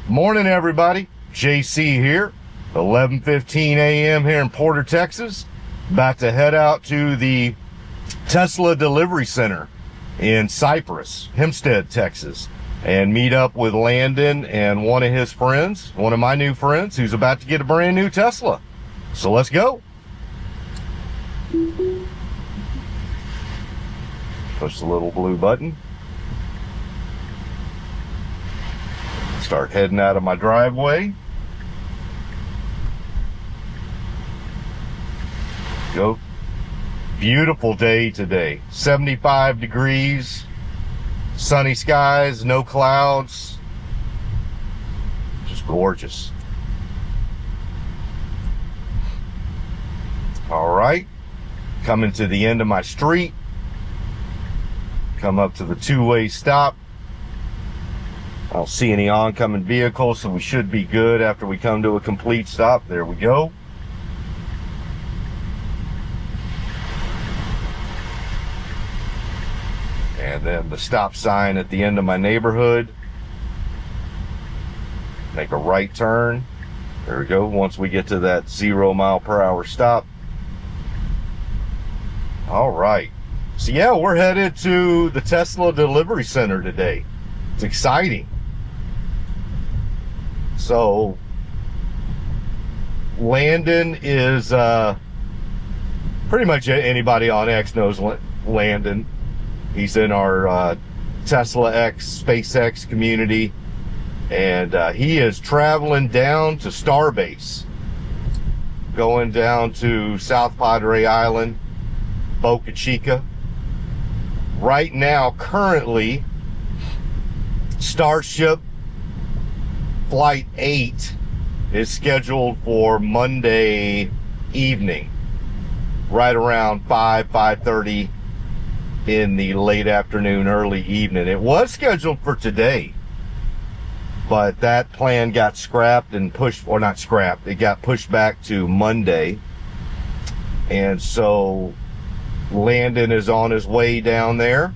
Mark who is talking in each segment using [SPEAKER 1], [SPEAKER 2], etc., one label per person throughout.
[SPEAKER 1] Morning, everybody. JC here. 11:15 a.m. here in Porter, Texas. About to head out to the Tesla delivery center in Cypress, Hempstead, Texas, and meet up with Landon and one of his friends, one of my new friends, who's about to get a brand new Tesla. So let's go. Push the little blue button. Start heading out of my driveway. Go. Beautiful day today. 75 degrees, sunny skies, no clouds. Just gorgeous. All right. Coming to the end of my street. Come up to the two-way stop. I don't see any oncoming vehicles, so we should be good after we come to a complete stop. There we go. And then the stop sign at the end of my neighborhood. Make a right turn. There we go. Once we get to that 0 mile per hour stop. All right. So yeah, we're headed to the Tesla delivery center today. It's exciting. So Landon is pretty much anybody on X knows Landon. He's in our Tesla X SpaceX community, and he is traveling down to Starbase, going down to South Padre Island, Boca Chica. Right now, currently, Starship Flight 8 is scheduled for Monday evening, right around 5:30 in the late afternoon, early evening. It was scheduled for today, but that plan got scrapped and pushed, or not scrapped, it got pushed back to Monday. And so Landon is on his way down there,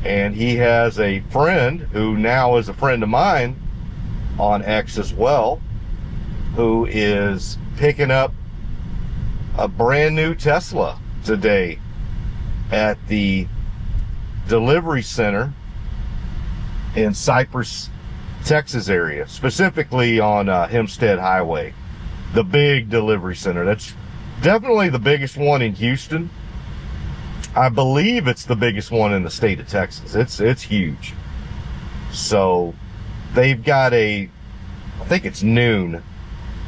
[SPEAKER 1] and he has a friend who now is a friend of mine on X as well, who is picking up a brand new Tesla today at the delivery center in Cypress, Texas area, specifically on Hempstead Highway, the big delivery center. That's definitely the biggest one in Houston. I believe it's the biggest one in the state of Texas. It's huge. So they've got I think it's noon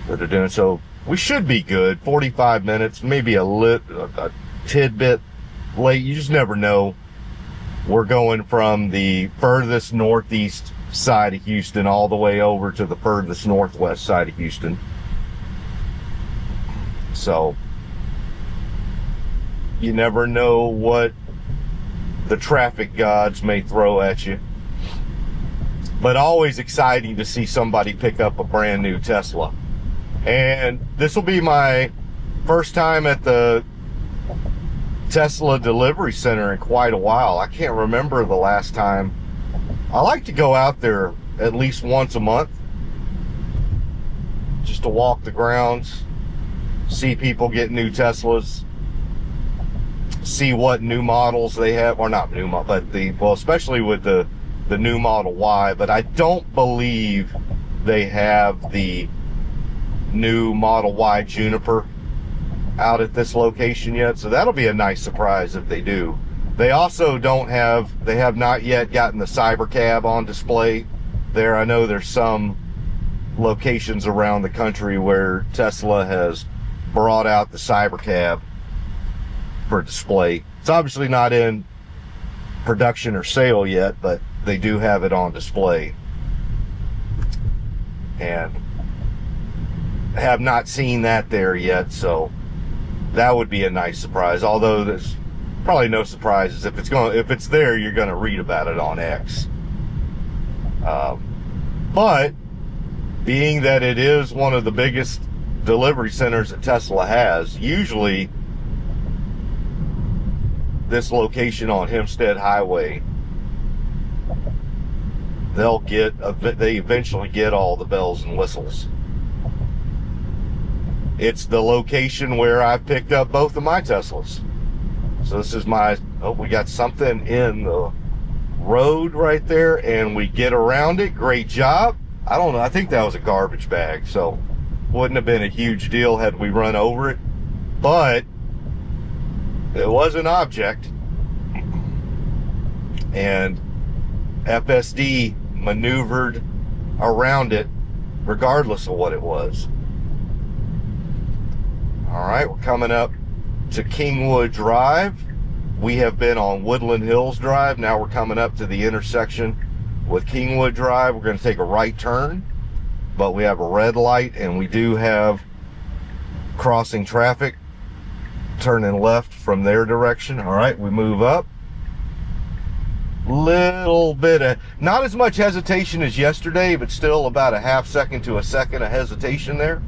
[SPEAKER 1] that they're doing. So we should be good. 45 minutes, maybe a tidbit late. You just never know. We're going from the furthest northeast side of Houston all the way over to the furthest northwest side of Houston. So you never know what the traffic gods may throw at you. But always exciting to see somebody pick up a brand new Tesla. And this will be my first time at the Tesla delivery center in quite a while. I can't remember the last time. I like to go out there at least once a month just to walk the grounds, see people get new Teslas, see what new models they have, or not new, but especially with the new Model Y. But I don't believe they have the new Model Y Juniper out at this location yet, so that'll be a nice surprise if they do. They also they have not yet gotten the cybercab on display there. I know there's some locations around the country where Tesla has brought out the cybercab for display. It's obviously not in production or sale yet, but they do have it on display, and have not seen that there yet, so that would be a nice surprise. Although there's probably no surprises. If it's there, you're going to read about it on X. But being that it is one of the biggest delivery centers that Tesla has, usually this location on Hempstead Highway they eventually get all the bells and whistles. It's the location where I've picked up both of my Teslas. So this is we got something in the road right there, and we get around it. Great job. I don't know, I think that was a garbage bag, so wouldn't have been a huge deal had we run over it, but it was an object, and FSD maneuvered around it regardless of what it was. All right, we're coming up to Kingwood Drive. We have been on Woodland Hills Drive. Now we're coming up to the intersection with Kingwood Drive. We're going to take a right turn, but we have a red light, and we do have crossing traffic turning left from their direction. All right, we move up. Little bit of, not as much hesitation as yesterday, but still about a half second to a second of hesitation there.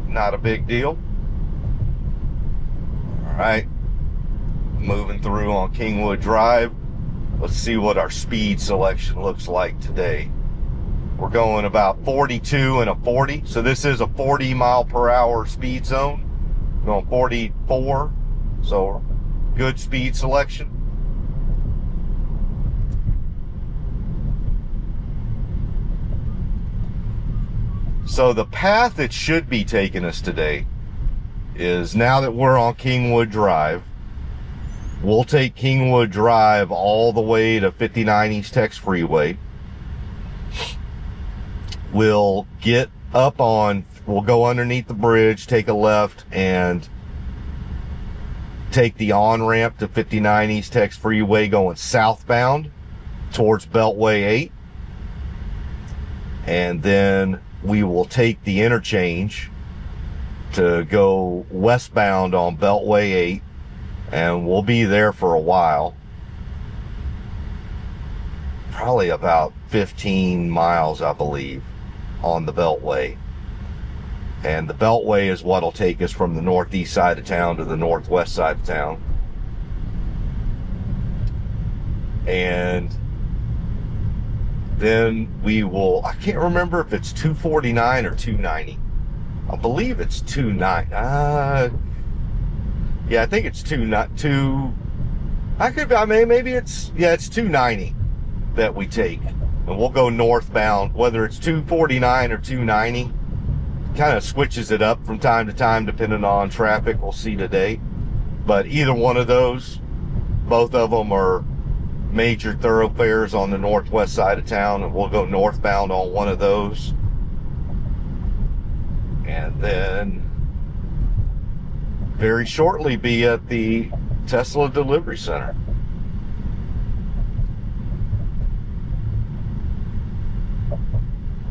[SPEAKER 1] Not a big deal. All right, moving through on Kingwood Drive. Let's see what our speed selection looks like today. We're going about 42 and a 40. So this is a 40 mile per hour speed zone. We're going 44. So good speed selection. So the path it should be taking us today is, now that we're on Kingwood Drive, we'll take Kingwood Drive all the way to 59 Eastex Freeway. We'll get up on, we'll go underneath the bridge, take a left, and take the on-ramp to 59 Eastex Freeway going southbound towards Beltway 8. And then we will take the interchange to go westbound on Beltway 8, and we'll be there for a while. Probably about 15 miles, I believe, on the Beltway. And the Beltway is what'll take us from the northeast side of town to the northwest side of town. And then we will, I can't remember if it's 249 or 290. I believe it's 290. Yeah, I think it's maybe it's 290 that we take. And we'll go northbound, whether it's 249 or 290. Kind of switches it up from time to time depending on traffic. We'll see today. But either one of those, both of them are major thoroughfares on the northwest side of town, and we'll go northbound on one of those. And then very shortly be at the Tesla delivery center. All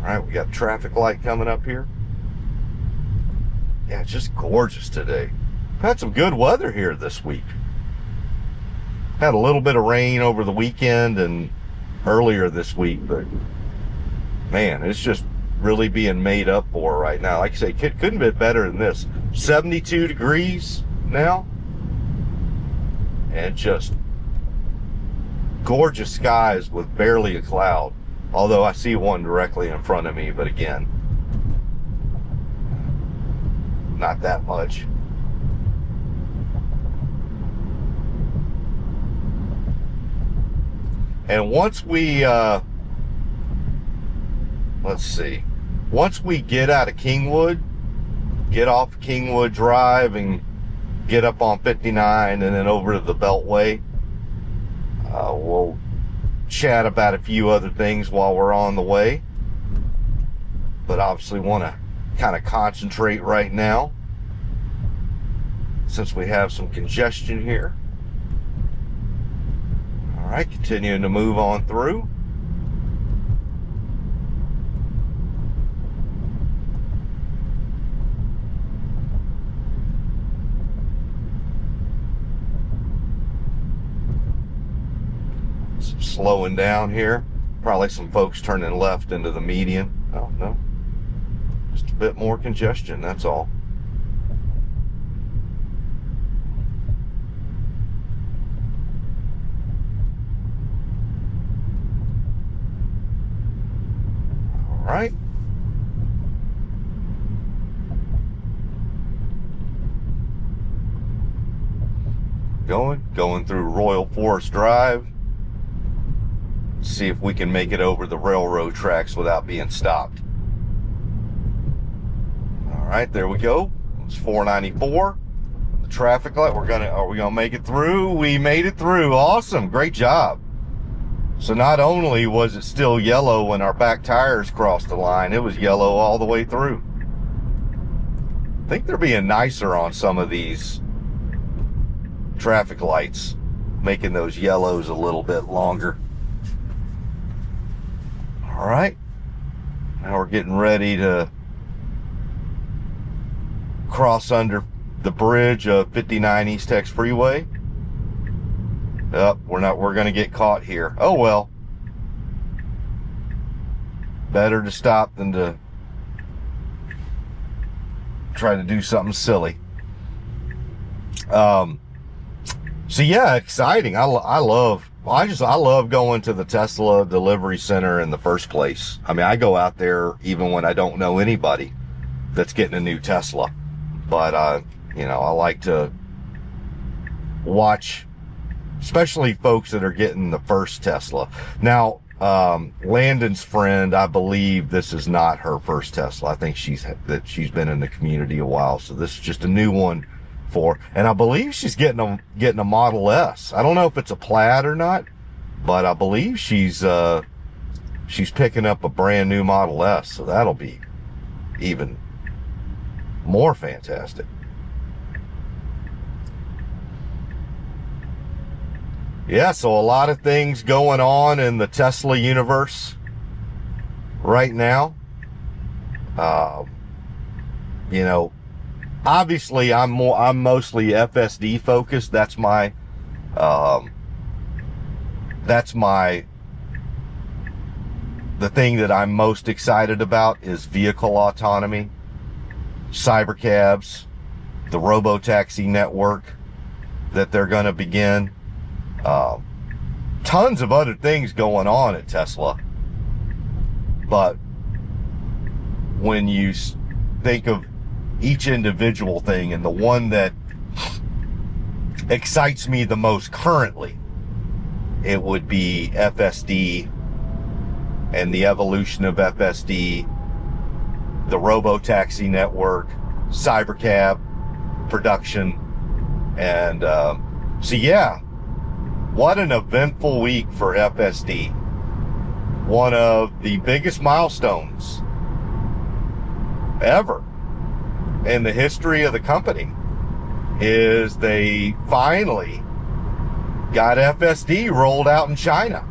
[SPEAKER 1] right, we got a traffic light coming up here. Yeah, it's just gorgeous today. We've had some good weather here this week. Had a little bit of rain over the weekend and earlier this week, but man, it's just really being made up for right now. Like I say, couldn't be better than this. 72 degrees now, and just gorgeous skies with barely a cloud. Although I see one directly in front of me, but again, not that much. And once we, let's see, once we get out of Kingwood, get off Kingwood Drive and get up on 59 and then over to the Beltway, we'll chat about a few other things while we're on the way. But obviously want to kind of concentrate right now since we have some congestion here. All right, continuing to move on through. Some slowing down here. Probably some folks turning left into the median. Oh, no. Just a bit more congestion, that's all. All right. Going through Royal Forest Drive. See if we can make it over the railroad tracks without being stopped. All right, there we go. It's 494. The traffic light. Are we gonna make it through? We made it through. Awesome, great job. So not only was it still yellow when our back tires crossed the line, it was yellow all the way through. I think they're being nicer on some of these traffic lights, making those yellows a little bit longer. All right, now we're getting ready to cross under the bridge of 59 Eastex Freeway. We're gonna get caught here. Oh well, better to stop than to try to do something silly. So yeah, exciting. I love going to the Tesla delivery center in the first place. I mean, I go out there even when I don't know anybody that's getting a new Tesla. But I like to watch, especially folks that are getting the first Tesla. Now, Landon's friend, I believe this is not her first Tesla. I think she's been in the community a while, so this is just a new one. And I believe she's getting a Model S. I don't know if it's a plaid or not, but I believe she's picking up a brand new Model S, so that'll be even more fantastic. Yeah, so a lot of things going on in the Tesla universe right now. Obviously I'm mostly FSD focused. That's my the thing that I'm most excited about is vehicle autonomy, cybercabs, the robotaxi network that they're going to begin. Tons of other things going on at Tesla. But when you think of each individual thing, and the one that excites me the most currently, it would be FSD and the evolution of FSD, the robotaxi network, cybercab production, and so yeah, what an eventful week for FSD. One of the biggest milestones ever in the history of the company is they finally got FSD rolled out in China.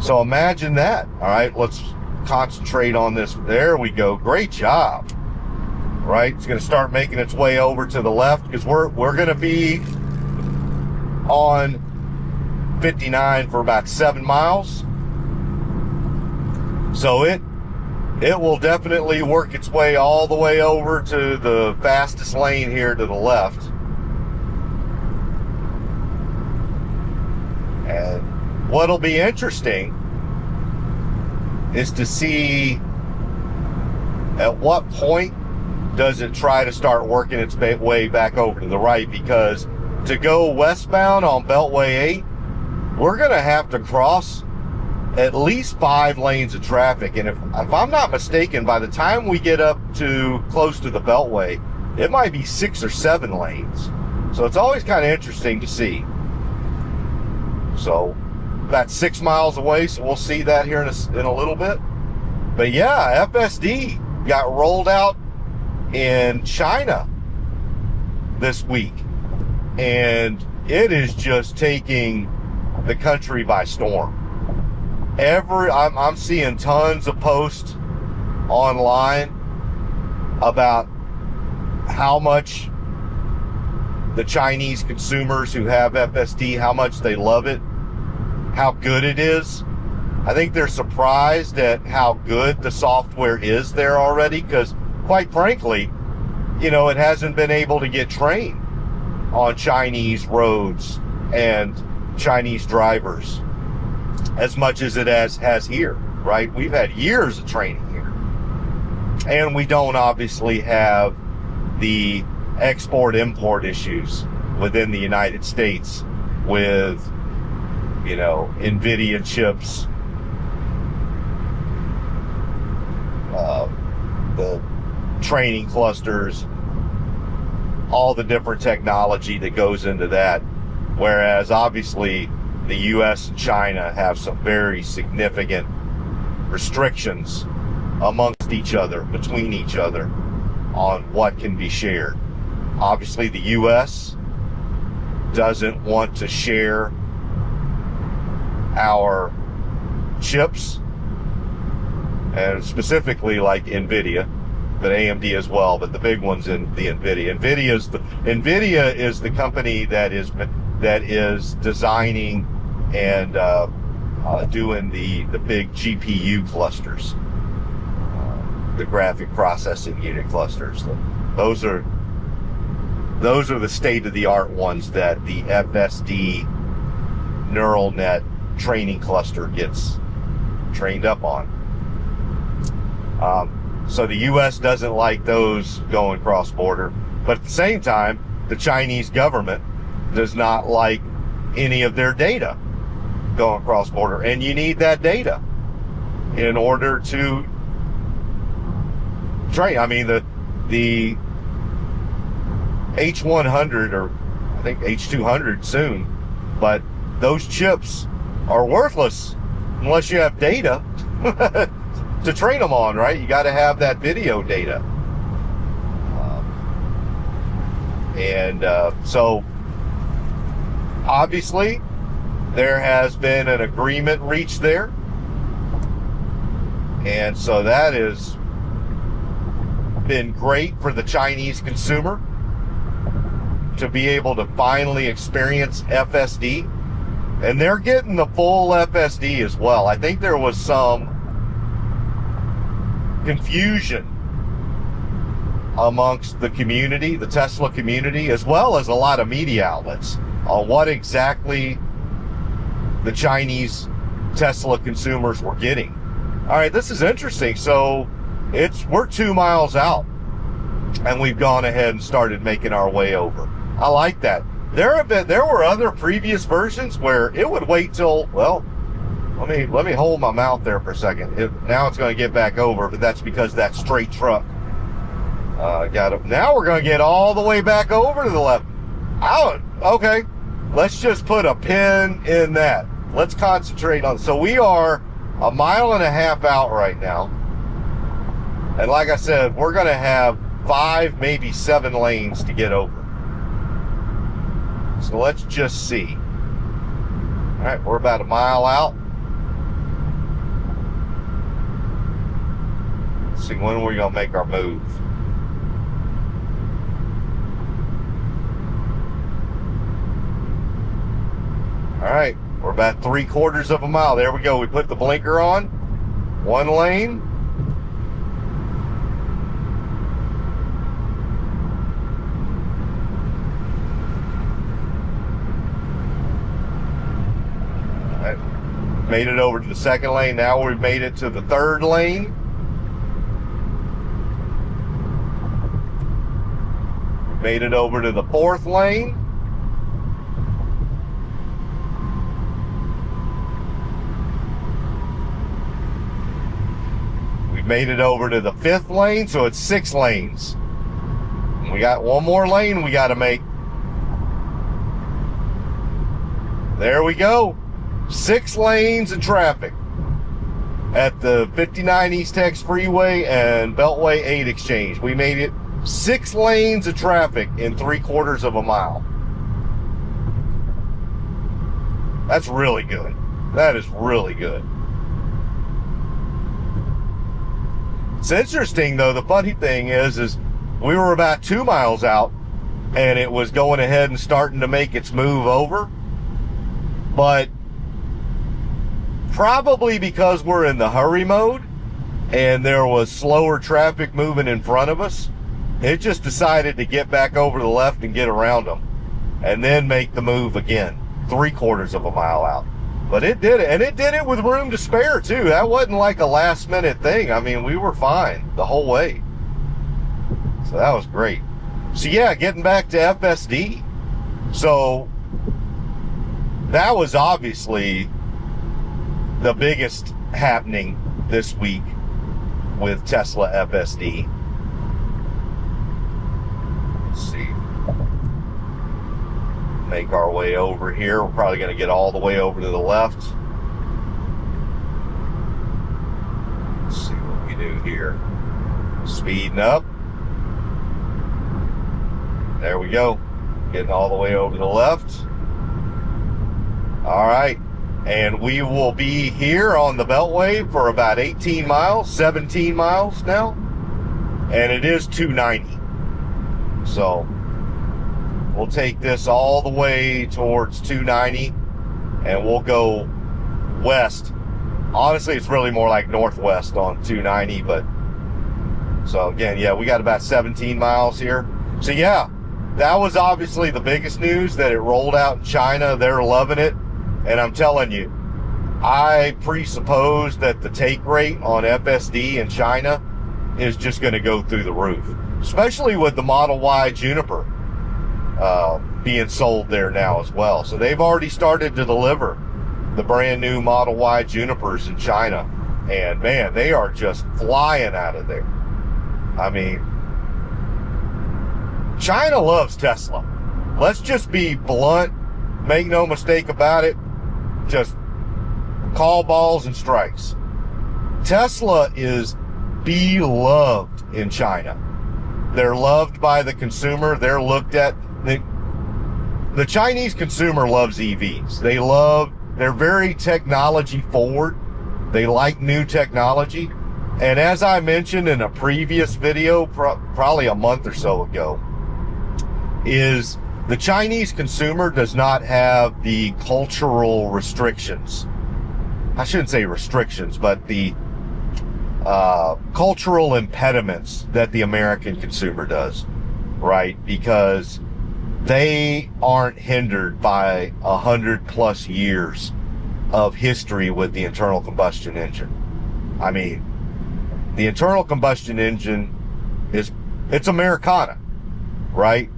[SPEAKER 1] So imagine that. All right, let's concentrate on this. There we go. Great job. Right, it's going to start making its way over to the left because we're going to be on 59 for about 7 miles. So it will definitely work its way all the way over to the fastest lane here to the left. And what'll be interesting is to see at what point does it try to start working its way back over to the right, because to go westbound on Beltway 8, we're going to have to cross at least 5 lanes of traffic. And if I'm not mistaken, by the time we get up to close to the Beltway, it might be 6 or 7 lanes. So it's always kind of interesting to see. So about 6 miles away, so we'll see that here in a little bit. But yeah, FSD got rolled out in China this week, and it is just taking the country by storm. I'm seeing tons of posts online about how much the Chinese consumers who have FSD, how much they love it, how good it is. I think they're surprised at how good the software is there already, because quite frankly, it hasn't been able to get trained on Chinese roads and Chinese drivers as much as it has here. right? We've had years of training here. And we don't obviously have the export-import issues within the United States with, you know, NVIDIA chips, the training clusters, all the different technology that goes into that. Whereas obviously the US and China have some very significant restrictions amongst each other, between each other, on what can be shared. Obviously the US doesn't want to share our chips, and specifically like NVIDIA, but AMD as well, but the big one's in the NVIDIA. NVIDIA is the company that is designing and doing the big GPU clusters, the graphic processing unit clusters. Those are the state-of-the-art ones that the FSD neural net training cluster gets trained up on. So the US doesn't like those going cross-border, but at the same time, the Chinese government does not like any of their data going cross-border, and you need that data in order to train. I mean, the H100, or I think H200 soon, but those chips are worthless unless you have data to train them on, right? You got to have that video data. So obviously there has been an agreement reached there, and so that has been great for the Chinese consumer to be able to finally experience FSD, and they're getting the full FSD as well. I think there was some confusion amongst the community, the Tesla community, as well as a lot of media outlets, on what exactly the Chinese Tesla consumers were getting. All right, this is interesting. So we're 2 miles out, and we've gone ahead and started making our way over. I like that. There were other previous versions where it would wait till, well, let me hold my mouth there for a second. Now it's going to get back over, but that's because that straight truck got it. Now we're going to get all the way back over to the left. Okay, let's just put a pin in that. Let's concentrate on. So we are 1.5 miles out right now, and like I said, we're going to have 5, maybe 7 lanes to get over. So let's just see. All right, we're about 1 mile out. Let's see, when are we going to make our move? All right, we're about 3/4 of a mile. There we go. We put the blinker on. 1 lane. All right, made it over to the 2nd lane. Now we've made it to the 3rd lane. Made it over to the 4th lane. We've made it over to the 5th lane, so it's 6 lanes. We got 1 more lane we got to make. There we go. 6 lanes of traffic at the 59 Eastex Freeway and Beltway 8 exchange. We made it 6 lanes of traffic in 3/4 of a mile. That's really good. That is really good. It's interesting though, the funny thing is we were about 2 miles out and it was going ahead and starting to make its move over. But probably because we're in the hurry mode and there was slower traffic moving in front of us, it just decided to get back over to the left and get around them and then make the move again, 3/4 of a mile out. But it did it, and it did it with room to spare too. That wasn't like a last minute thing. I mean, we were fine the whole way. So that was great. So yeah, getting back to FSD. So that was obviously the biggest happening this week with Tesla FSD. Let's see. Make our way over here. We're probably going to get all the way over to the left. Let's see what we do here. Speeding up. There we go. Getting all the way over to the left. All right. And we will be here on the Beltway for about 18 miles, 17 miles now. And it is 290. So we'll take this all the way towards 290 and we'll go west. Honestly, it's really more like northwest on 290, but so again, yeah, we got about 17 miles here. So yeah, that was obviously the biggest news, that it rolled out in China. They're loving it. And I'm telling you, I presuppose that the take rate on FSD in China is just going to go through the roof, especially with the Model Y Juniper being sold there now as well. So they've already started to deliver the brand new Model Y Junipers in China. And man, they are just flying out of there. I mean, China loves Tesla. Let's just be blunt. Make no mistake about it. Just call balls and strikes. Tesla is beloved in China. They're loved by the consumer. They're looked at. The Chinese consumer loves EVs. They're very technology forward. They like new technology. And as I mentioned in a previous video, probably a month or so ago, is the Chinese consumer does not have the cultural restrictions. I shouldn't say restrictions, but the cultural impediments that the American consumer does, right? Because they aren't hindered by 100+ years of history with the internal combustion engine. I mean, the internal combustion engine it's Americana, right?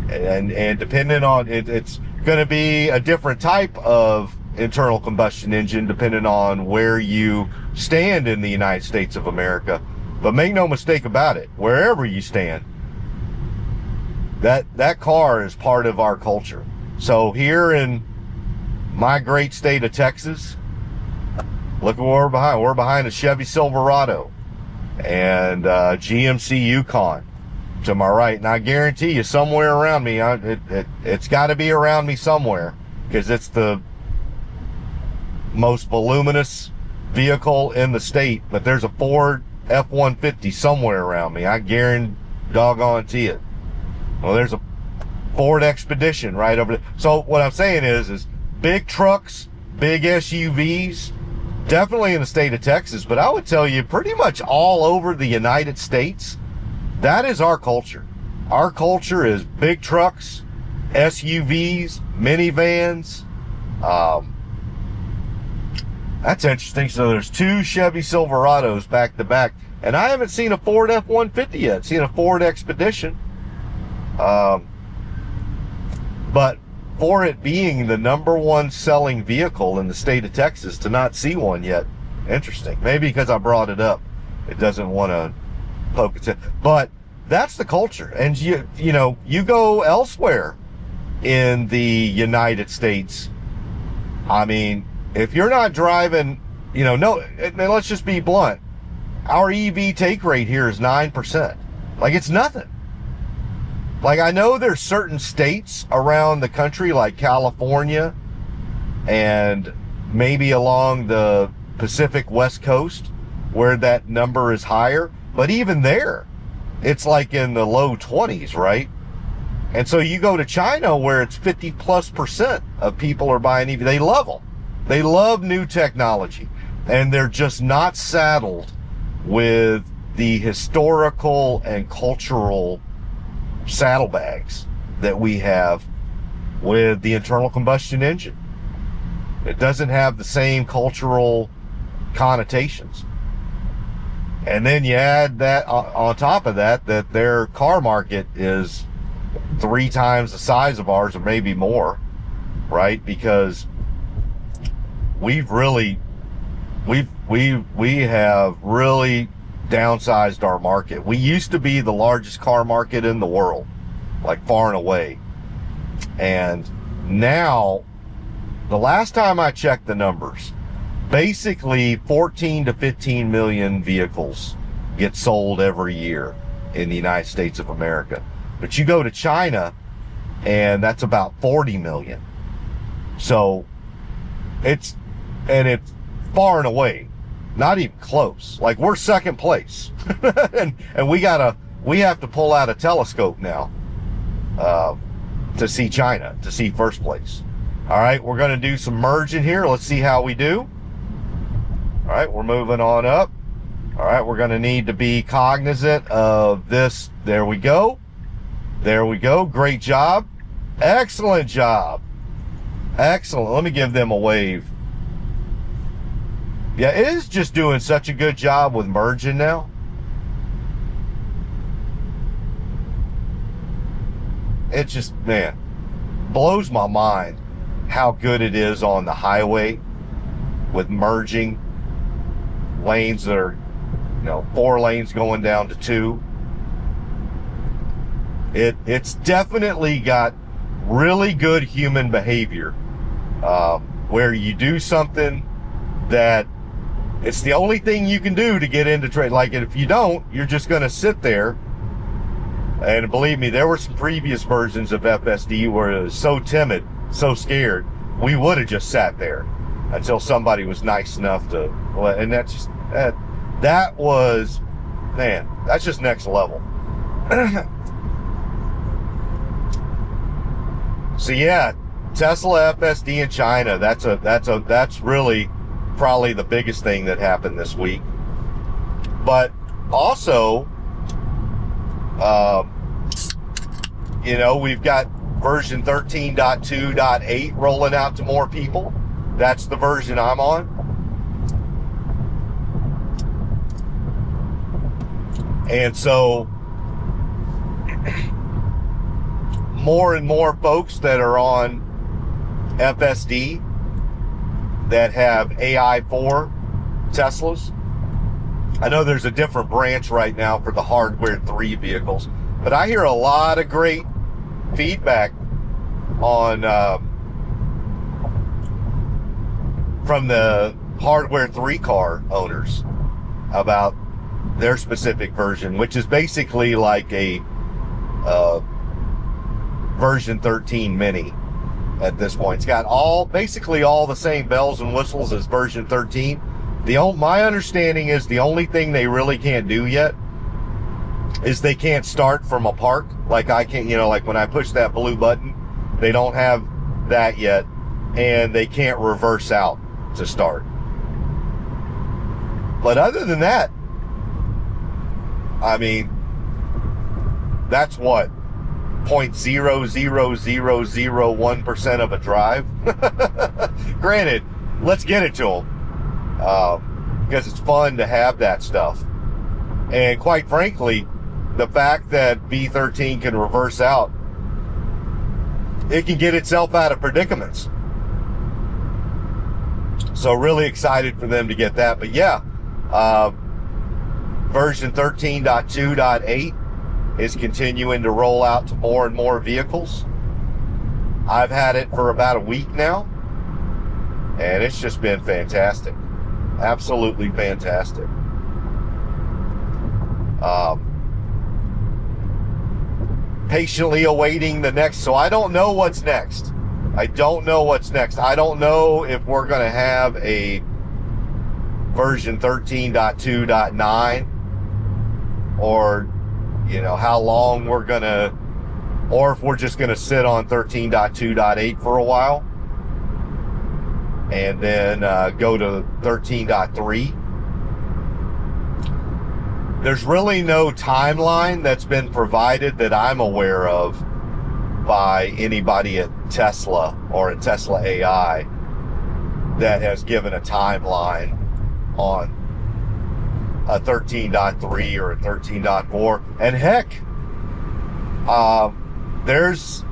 [SPEAKER 1] And depending on it, it's going to be a different type of internal combustion engine depending on where you stand in the United States of America. But make no mistake about it, wherever you stand, that car is part of our culture. So here in my great state of Texas, look at what we're behind. We're behind a Chevy Silverado and GMC Yukon to my right. And I guarantee you, somewhere around me, it's got to be around me somewhere, because it's the most voluminous vehicle in the state. But there's a Ford F-150 somewhere around me. I guarantee it. Well, there's a Ford Expedition right over there. So what I'm saying is big trucks, big SUVs, definitely in the state of Texas, but I would tell you pretty much all over the United States, that is our culture. Our culture is big trucks, SUVs, minivans. That's interesting. So there's two Chevy Silverados back to back, and I haven't seen a Ford F-150 yet. I've seen a Ford Expedition. But for it being the #1 selling vehicle in the state of Texas, to not see one yet, interesting. Maybe because I brought it up, it doesn't want to poke its head. But that's the culture. And you know, you go elsewhere in the United States, I mean, if you're not driving, you know, no, let's just be blunt. Our EV take rate here is 9%. Like, it's nothing. Like, I know there's certain states around the country, like California and maybe along the Pacific West Coast, where that number is higher. But even there, it's like in the low 20s, right? And so you go to China, where it's 50+% of people are buying EV. They love them. They love new technology. And they're just not saddled with the historical and cultural saddlebags that we have with the internal combustion engine. It doesn't have the same cultural connotations. And then you add that on top of that, that their car market is 3 times the size of ours, or maybe more, right? Because we have really downsized our market. We used to be the largest car market in the world, like far and away. And now, the last time I checked the numbers, basically 14 to 15 million vehicles get sold every year in the United States of America. But you go to China, and that's about 40 million. So it's far and away, not even close. Like, we're second place. and we have to pull out a telescope now to see China, to see first place. All right, we're going to do some merging here. Let's see how we do. All right, we're moving on up. All right, we're going to need to be cognizant of this. There we go. There we go. Great job. Excellent job. Excellent. Let me give them a wave. Yeah, it is just doing such a good job with merging now. It just, man, blows my mind how good it is on the highway with merging lanes that are, 4 lanes going down to 2. It's definitely got really good human behavior, where you do something that it's the only thing you can do to get into trade. Like, if you don't, you're just going to sit there. And believe me, there were some previous versions of FSD where it was so timid, so scared, we would have just sat there until somebody was nice enough to, and that's just, that was, man, that's just next level. So yeah, Tesla FSD in China, that's really probably the biggest thing that happened this week. But also, we've got version 13.2.8 rolling out to more people. That's the version I'm on. And so more and more folks that are on FSD that have AI4 Teslas. I know there's a different branch right now for the hardware 3 vehicles, but I hear a lot of great feedback on from the hardware 3 car owners about their specific version, which is basically like a version 13 mini at this point. It's got basically all the same bells and whistles as version 13. My understanding is the only thing they really can't do yet is they can't start from a park. Like I can't, like when I push that blue button, they don't have that yet, and they can't reverse out to start. But other than that, I mean, that's what, 0.00001% of a drive. Granted, let's get it to them, because it's fun to have that stuff. And quite frankly, the fact that V13 can reverse out, it can get itself out of predicaments. So really excited for them to get that. But yeah, version 13.2.8 is continuing to roll out to more and more vehicles. I've had it for about a week now, and it's just been fantastic. Absolutely fantastic. Patiently awaiting the next. So I don't know what's next. I don't know what's next. I don't know if we're going to have a version 13.2.9 or, how long we're going to, or if we're just going to sit on 13.2.8 for a while and then go to 13.3. There's really no timeline that's been provided that I'm aware of by anybody at Tesla or at Tesla AI that has given a timeline on a 13.3 or a 13.4. And heck, there's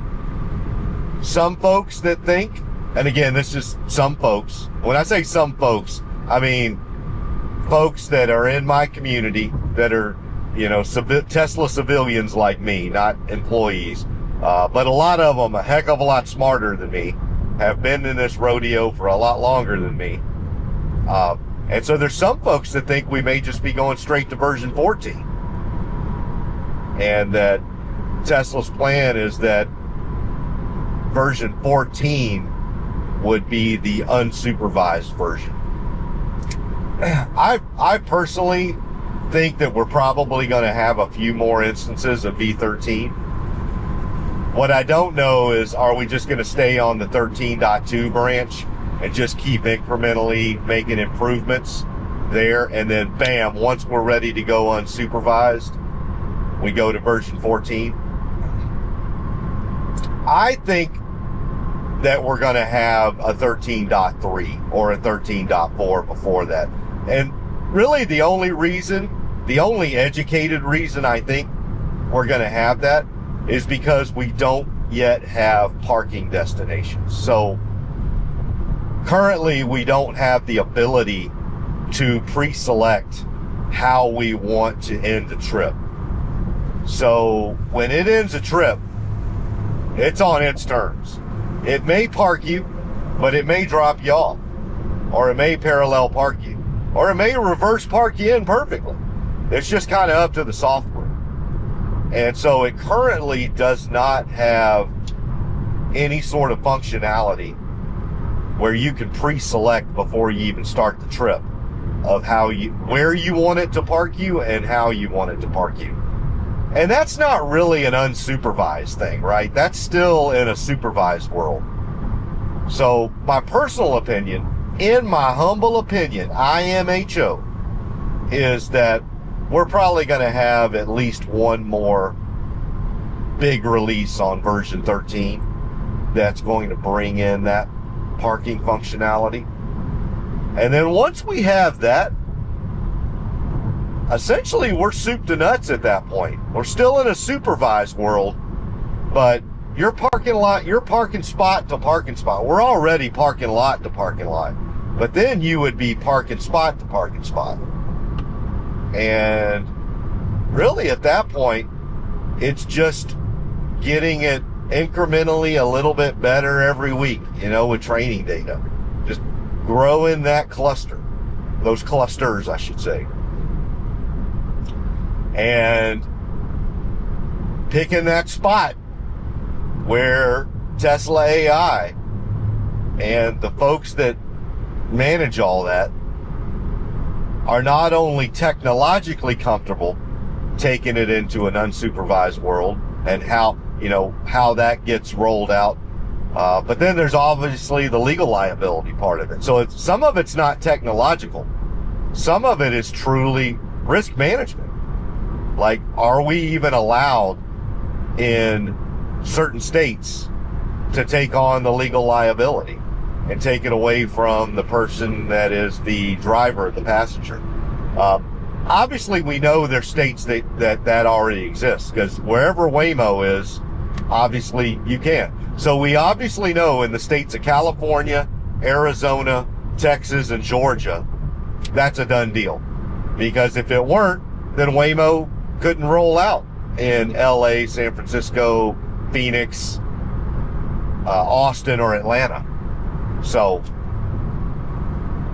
[SPEAKER 1] some folks that think, and again, this is some folks. When I say some folks, I mean folks that are in my community that are, Tesla civilians like me, not employees. But a lot of them, a heck of a lot smarter than me, have been in this rodeo for a lot longer than me. And so there's some folks that think we may just be going straight to version 14. And that Tesla's plan is that version 14 would be the unsupervised version. I personally think that we're probably going to have a few more instances of V13. What I don't know is, are we just going to stay on the 13.2 branch and just keep incrementally making improvements there, and then bam, once we're ready to go unsupervised, we go to version 14? I think that we're going to have a 13.3 or a 13.4 before that. And really the only educated reason I think we're going to have that is because we don't yet have parking destinations. So currently we don't have the ability to pre-select how we want to end the trip. So when it ends a trip, it's on its terms. It may park you, but it may drop you off, or it may parallel park you, or it may reverse park you in perfectly. It's just kind of up to the software. And so it currently does not have any sort of functionality where you can pre-select before you even start the trip of where you want it to park you and how you want it to park you. And that's not really an unsupervised thing, right? That's still in a supervised world. So my personal opinion, in my humble opinion, IMHO, is that we're probably going to have at least one more big release on version 13 that's going to bring in that parking functionality. And then once we have that, essentially we're soup to nuts at that point. We're still in a supervised world, but you're parking spot to parking spot. We're already parking lot to parking lot, but then you would be parking spot to parking spot. And really at that point, it's just getting it incrementally a little bit better every week, with training data. Just growing that cluster, those clusters, I should say. And picking that spot where Tesla AI and the folks that manage all that are not only technologically comfortable taking it into an unsupervised world and how that gets rolled out. But then there's obviously the legal liability part of it. So some of it's not technological. Some of it is truly risk management. Like, are we even allowed in certain states to take on the legal liability and take it away from the person that is the driver, the passenger? Obviously, we know there's states that already exists, because wherever Waymo is, obviously you can. So we obviously know in the states of California, Arizona, Texas, and Georgia, that's a done deal. Because if it weren't, then Waymo couldn't roll out in LA, San Francisco, Phoenix, Austin, or Atlanta. So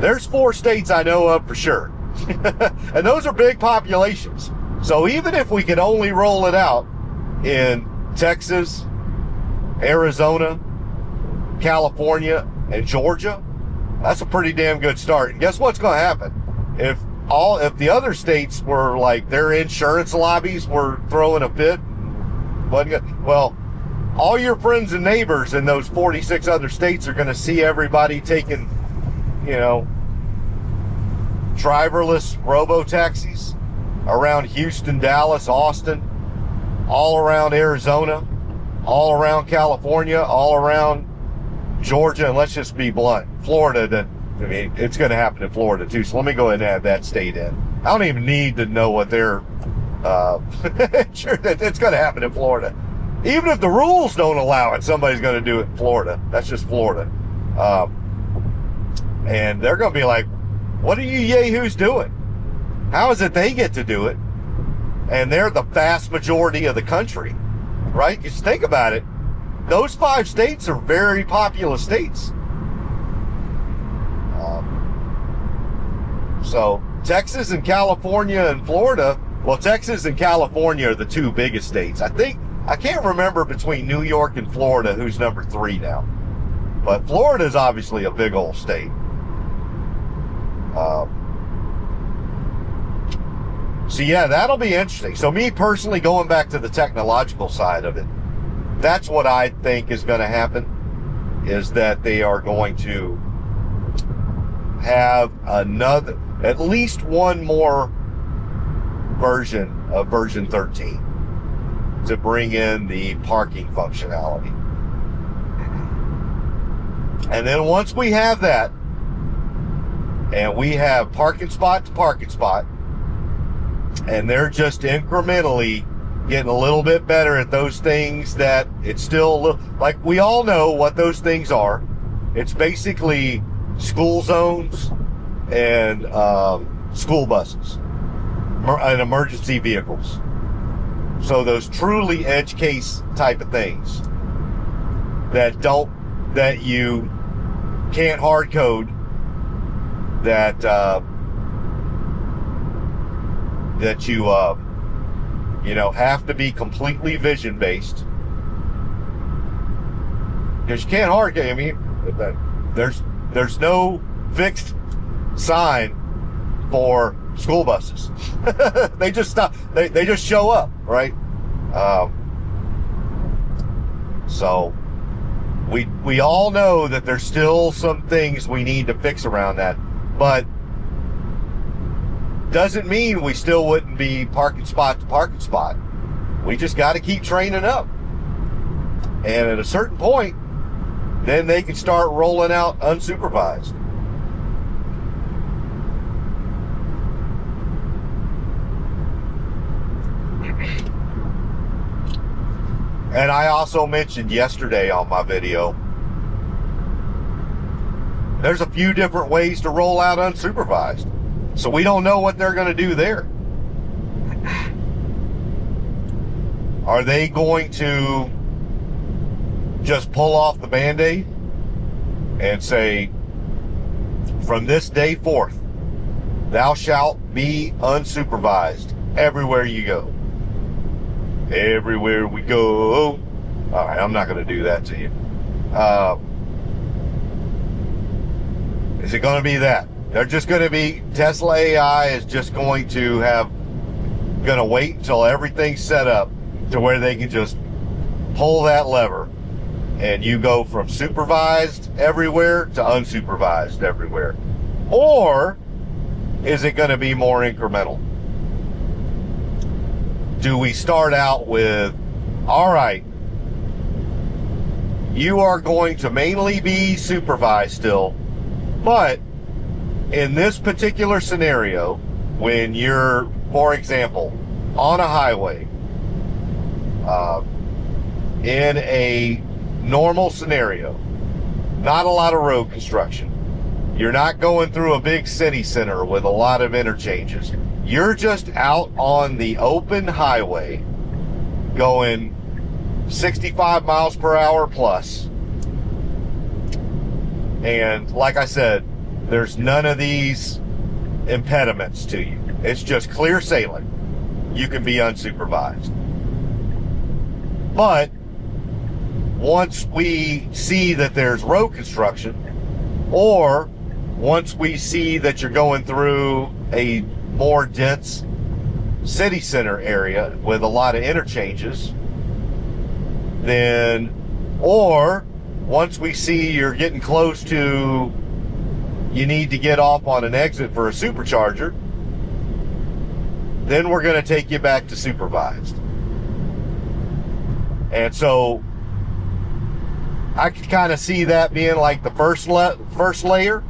[SPEAKER 1] there's 4 states I know of for sure. And those are big populations. So even if we could only roll it out in Texas, Arizona, California, and Georgia, that's a pretty damn good start. And guess what's going to happen? If the other states were like, their insurance lobbies were throwing a fit, well, all your friends and neighbors in those 46 other states are going to see everybody taking, driverless robotaxis around Houston, Dallas, Austin, all around Arizona, all around California, all around Georgia, and let's just be blunt, Florida I mean, it's going to happen in Florida too. So let me go ahead and add that state in. I don't even need to know what they're sure that it's going to happen in Florida. Even if the rules don't allow it, somebody's going to do it in Florida. That's just Florida. And they're going to be like, what are you yahoos doing? How is it they get to do it? And they're the vast majority of the country, right? Just think about it. Those 5 states are very populous states. So Texas and California and Florida, well, Texas and California are the 2 biggest states. I can't remember between New York and Florida who's number 3 now. But Florida is obviously a big old state. So yeah, that'll be interesting. So me personally, going back to the technological side of it, that's what I think is going to happen, is that they are going to have at least one more version of version 13 to bring in the parking functionality. And then once we have that, and we have parking spot to parking spot, and they're just incrementally getting a little bit better at those things that it's still, like, we all know what those things are. It's basically school zones and school buses and emergency vehicles. So those truly edge case type of things that you can't hard code, that you have to be completely vision based, because you can't hard code. I mean, there's no fixed sign for school buses. They just stop. They just show up, right? So we all know that there's still some things we need to fix around that, but doesn't mean we still wouldn't be parking spot to parking spot. We just got to keep training up, and at a certain point, then they can start rolling out unsupervised. And I also mentioned yesterday on my video, there's a few different ways to roll out unsupervised. So we don't know what they're going to do there. Are they going to just pull off the Band-Aid and say, from this day forth, thou shalt be unsupervised everywhere you go? Everywhere we go. All right, I'm not going to do that to you. Is it going to be that? They're just going to be, Tesla AI is just going to wait until everything's set up to where they can just pull that lever and you go from supervised everywhere to unsupervised everywhere? Or is it going to be more incremental? Do we start out with, all right, you are going to mainly be supervised still, but in this particular scenario, when you're, for example, on a highway, in a normal scenario, not a lot of road construction, you're not going through a big city center with a lot of interchanges. You're just out on the open highway going 65 miles per hour plus. And like I said, there's none of these impediments to you. It's just clear sailing. You can be unsupervised. But once we see that there's road construction, or once we see that you're going through a more dense city center area with a lot of interchanges, then, or once we see you're getting close to, you need to get off on an exit for a supercharger, then we're going to take you back to supervised. And so I could kind of see that being like the first layer.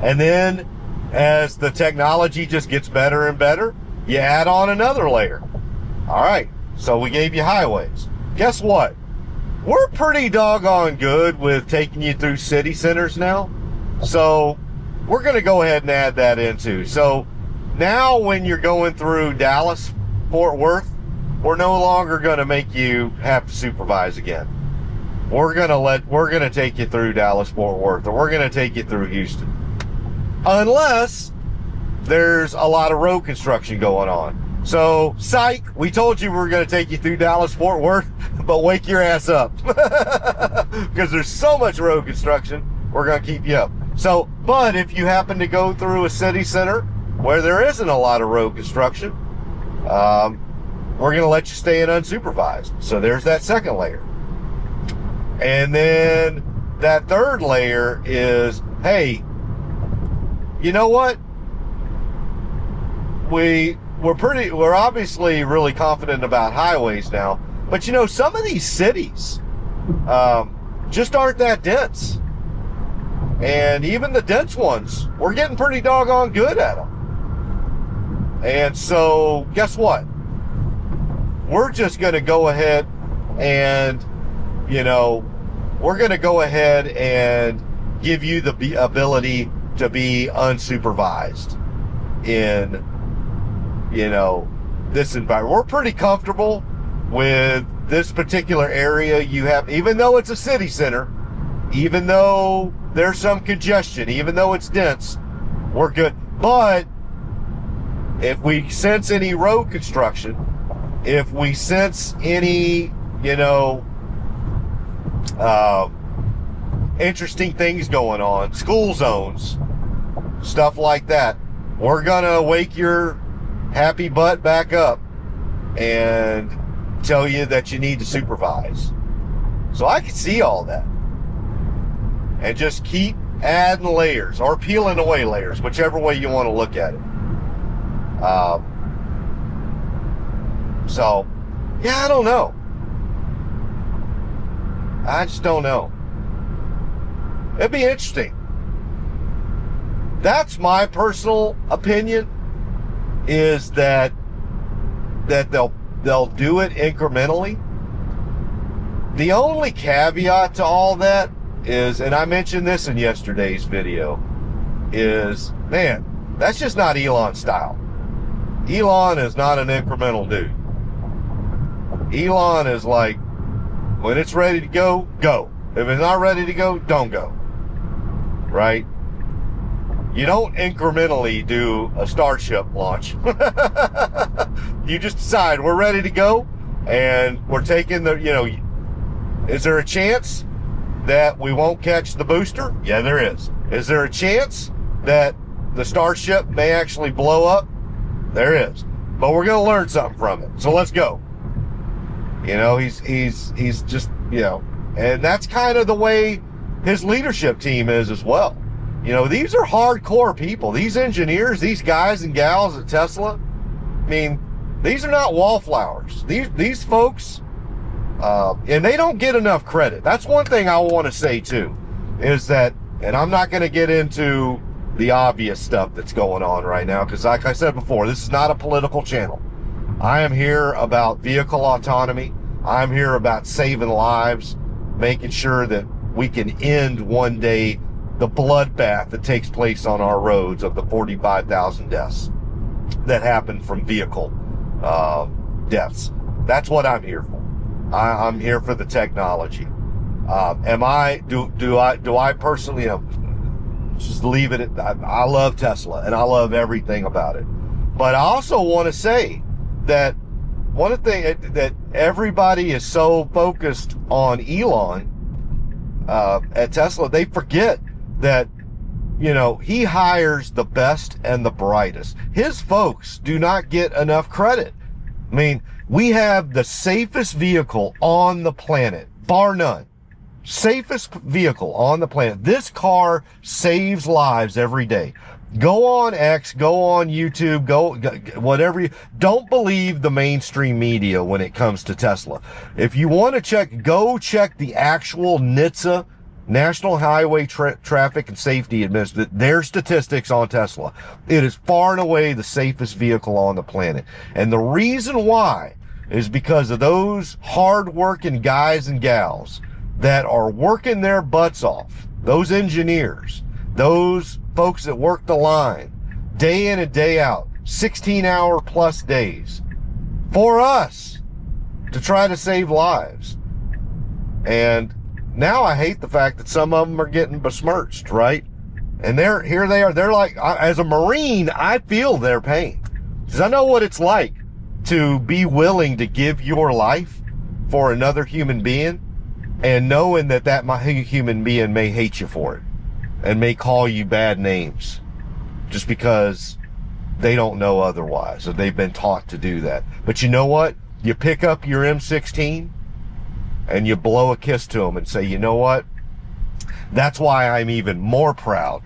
[SPEAKER 1] And then as the technology just gets better and better, you add on another layer. All right, so we gave you highways. Guess what? We're pretty doggone good with taking you through city centers now. So we're going to go ahead and add that in too. So now when you're going through Dallas, Fort Worth, we're no longer going to make you have to supervise again. We're going to take you through Dallas, Fort Worth, or we're going to take you through Houston. Unless there's a lot of road construction going on. So, psych, we told you we were going to take you through Dallas, Fort Worth, but wake your ass up. Because there's so much road construction, we're going to keep you up. So, but if you happen to go through a city center where there isn't a lot of road construction, we're going to let you stay in unsupervised. So there's that second layer. And then that third layer is, hey, you know what? We're obviously really confident about highways now, but you know, some of these cities just aren't that dense. And even the dense ones, we're getting pretty doggone good at them. And so guess what? We're just going to go ahead and, you know, we're going to go ahead and give you the ability to be unsupervised in, you know, this environment. We're pretty comfortable with this particular area you have, even though it's a city center, even though there's some congestion, even though it's dense, we're good. But if we sense any road construction, if we sense any, you know, interesting things going on, school zones, stuff like that, we're gonna wake your happy butt back up and tell you that you need to supervise. So I can see all that. And just keep adding layers or peeling away layers, whichever way you want to look at it. So, yeah, I don't know. I just don't know. It'd be interesting. That's my personal opinion, is that they'll do it incrementally. The only caveat to all that is, and I mentioned this in yesterday's video, is, man, that's just not Elon style. Elon is not an incremental dude. Elon is like, when it's ready to go, go. If it's not ready to go, don't go. Right? You don't incrementally do a Starship launch. You just decide, we're ready to go, and we're taking the, you know, is there a chance that we won't catch the booster? Yeah, there is. Is there a chance that the Starship may actually blow up? There is. But we're going to learn something from it. So let's go. You know, he's just, you know, and that's kind of the way his leadership team is as well. You know, these are hardcore people. These engineers, these guys and gals at Tesla, I mean, these are not wallflowers. These folks, and they don't get enough credit. That's one thing I want to say too, is that, and I'm not going to get into the obvious stuff that's going on right now, because like I said before, this is not a political channel. I am here about vehicle autonomy. I'm here about saving lives, making sure that we can end one day the bloodbath that takes place on our roads of the 45,000 deaths that happen from vehicle deaths. That's what I'm here for. I'm here for the technology. Do I personally, you know, just leave it at, I love Tesla and I love everything about it. But I also want to say that one thing that everybody is so focused on Elon at Tesla, they forget that, you know, he hires the best and the brightest. His folks do not get enough credit. I mean, we have the safest vehicle on the planet, bar none. Safest vehicle on the planet. This car saves lives every day. Go on X, go on YouTube, go whatever you, don't believe the mainstream media when it comes to Tesla. If you want to check, go check the actual NHTSA National Highway Traffic and Safety Administration, their statistics on Tesla, it is far and away the safest vehicle on the planet. And the reason why is because of those hard-working guys and gals that are working their butts off, those engineers, those folks that work the line, day in and day out, 16-hour plus days, for us to try to save lives. And now I hate the fact that some of them are getting besmirched, right? And here they are. They're like, as a Marine, I feel their pain. Because I know what it's like to be willing to give your life for another human being, and knowing that human being may hate you for it and may call you bad names just because they don't know otherwise, or they've been taught to do that. But you know what? You pick up your M16 and you blow a kiss to them and say, you know what? That's why I'm even more proud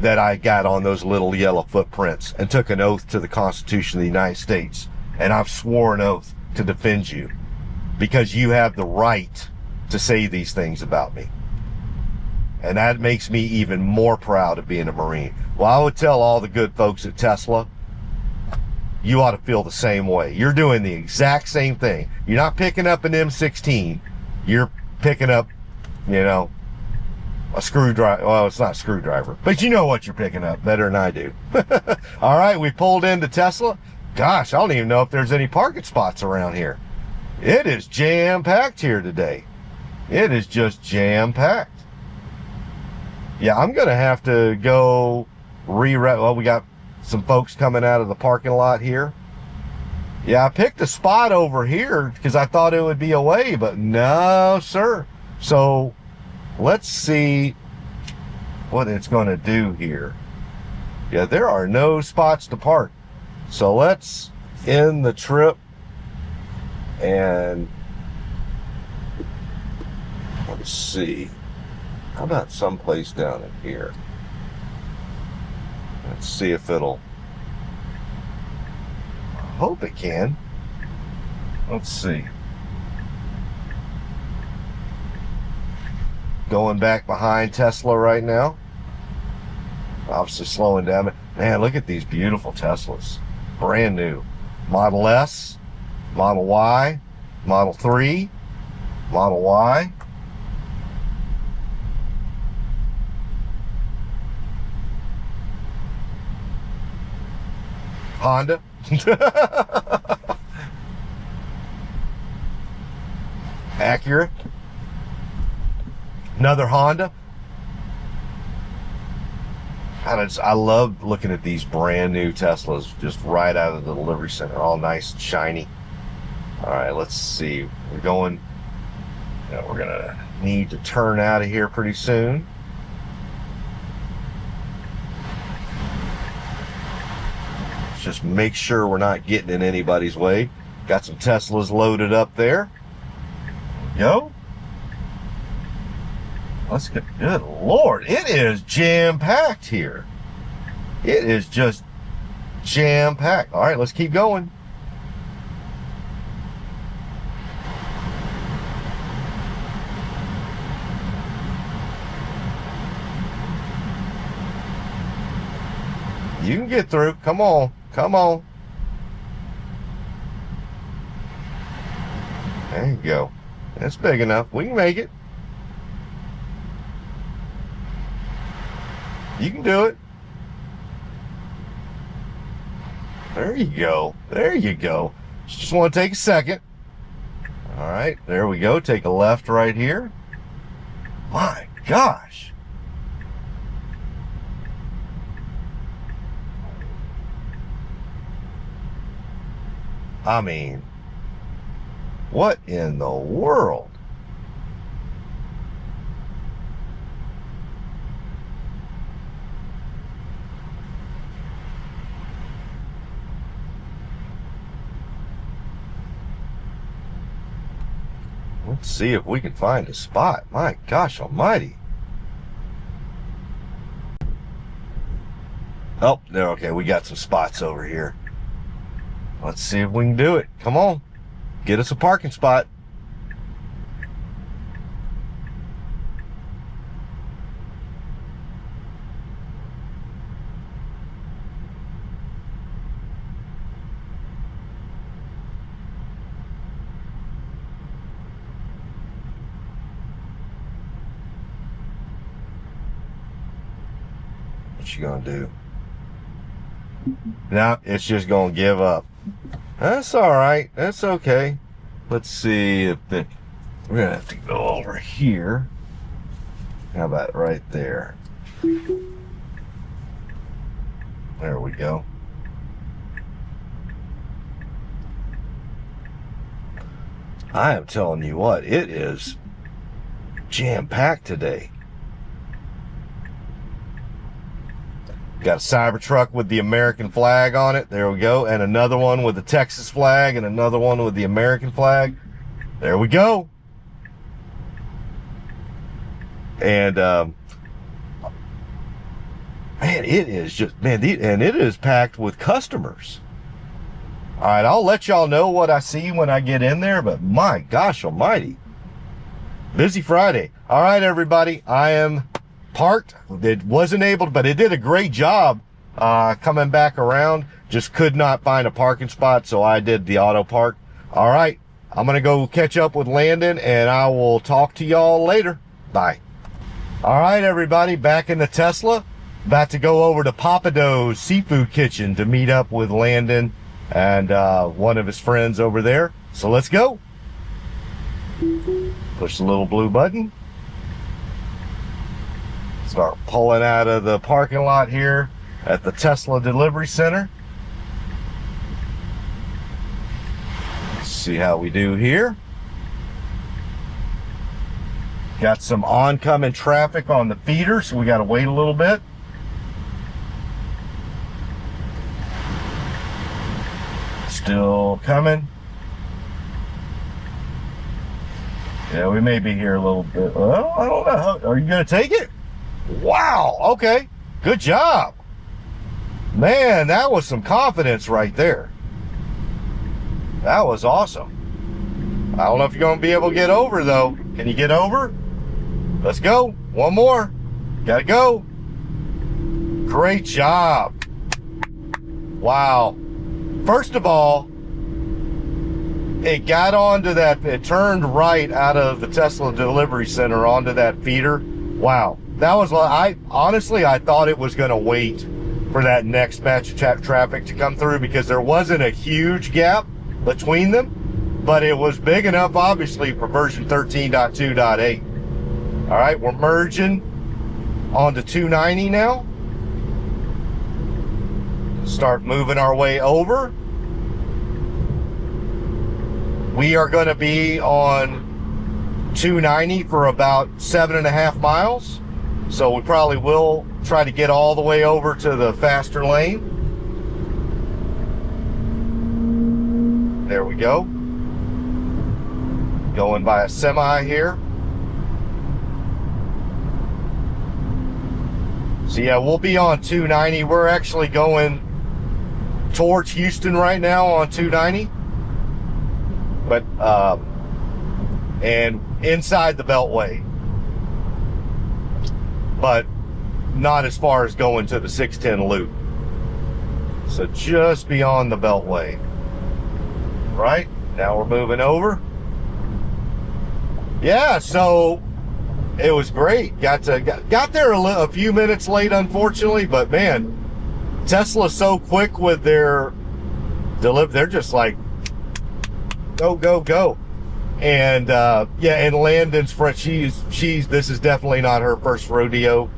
[SPEAKER 1] that I got on those little yellow footprints and took an oath to the Constitution of the United States. And I've sworn an oath to defend you, because you have the right to say these things about me. And that makes me even more proud of being a Marine. Well, I would tell all the good folks at Tesla, you ought to feel the same way. You're doing the exact same thing. You're not picking up an M16. You're picking up, you know, a screwdriver. Well, it's not a screwdriver, but you know what you're picking up better than I do. All right, we pulled into Tesla. Gosh, I don't even know if there's any parking spots around here. It is jam-packed here today. It is just jam-packed. Yeah, I'm going to have to go reroute. Well, we got some folks coming out of the parking lot here. Yeah, I picked a spot over here because I thought it would be away, but no, sir. So let's see what it's going to do here. Yeah, there are no spots to park. So let's end the trip and let's see. How about someplace down in here? Let's see if it'll. I hope it can. Let's see. Going back behind Tesla right now. Obviously slowing down. Man, look at these beautiful Teslas. Brand new. Model S, Model Y, Model 3, Model Y. Honda. Acura. Another Honda. I love looking at these brand new Teslas just right out of the delivery center, all nice and shiny. All right, let's see. We're going, we're gonna need to turn out of here pretty soon. Let's just make sure we're not getting in anybody's way. Got some Teslas loaded up there. Go. Let's get, good Lord, it is jam-packed here. It is just jam-packed. All right, let's keep going. You can get through. Come on. Come on. There you go. That's big enough. We can make it. You can do it. There you go. There you go. Just want to take a second. All right, there we go. Take a left right here. My gosh. I mean, what in the world? Let's see if we can find a spot. My gosh almighty. Oh, there, okay, we got some spots over here. Let's see if we can do it. Come on. Get us a parking spot. What you gonna do? No, it's just gonna give up. That's all right. That's okay. Let's see if we're gonna have to go over here. How about right there? There we go. I am telling you what, it is jam-packed today. Got a Cybertruck with the American flag on it. There we go. And another one with the Texas flag and another one with the American flag. There we go. And man, it is just, man, and it is packed with customers. All right, I'll let y'all know what I see when I get in there, but my gosh almighty. Busy Friday. All right, everybody, I am parked. It wasn't able to, but it did a great job coming back around. Just could not find a parking spot, so I did the Autopark. All right, I'm going to go catch up with Landon, and I will talk to y'all later. Bye. All right, everybody, back in the Tesla. About to go over to Pappadeaux Seafood Kitchen to meet up with Landon and one of his friends over there. So let's go. Push the little blue button. Start pulling out of the parking lot here at the Tesla Delivery Center. Let's see how we do here. Got some oncoming traffic on the feeder, so we got to wait a little bit. Still coming. Yeah, we may be here a little bit. Well, I don't know. Are you going to take it? Wow. Okay. Good job. Man, that was some confidence right there. That was awesome. I don't know if you're going to be able to get over, though. Can you get over? Let's go. One more. Got to go. Great job. Wow. First of all, it got onto that, it turned right out of the Tesla Delivery Center onto that feeder. Wow. That was, I thought it was going to wait for that next batch of traffic to come through because there wasn't a huge gap between them, but it was big enough, obviously, for version 13.2.8. All right, we're merging onto 290 now. Start moving our way over. We are going to be on 290 for about 7.5 miles. So we probably will try to get all the way over to the faster lane. There we go. Going by a semi here. So yeah, we'll be on 290. We're actually going towards Houston right now on 290. But, and inside the Beltway. But not as far as going to the 610 loop. So just beyond the Beltway. Right? Now we're moving over. Yeah, so it was great. Got there a few minutes late, unfortunately, but man, Tesla's so quick with their delivery. They're just like, go, go, go. And yeah, and Landon's friend, this is definitely not her first rodeo.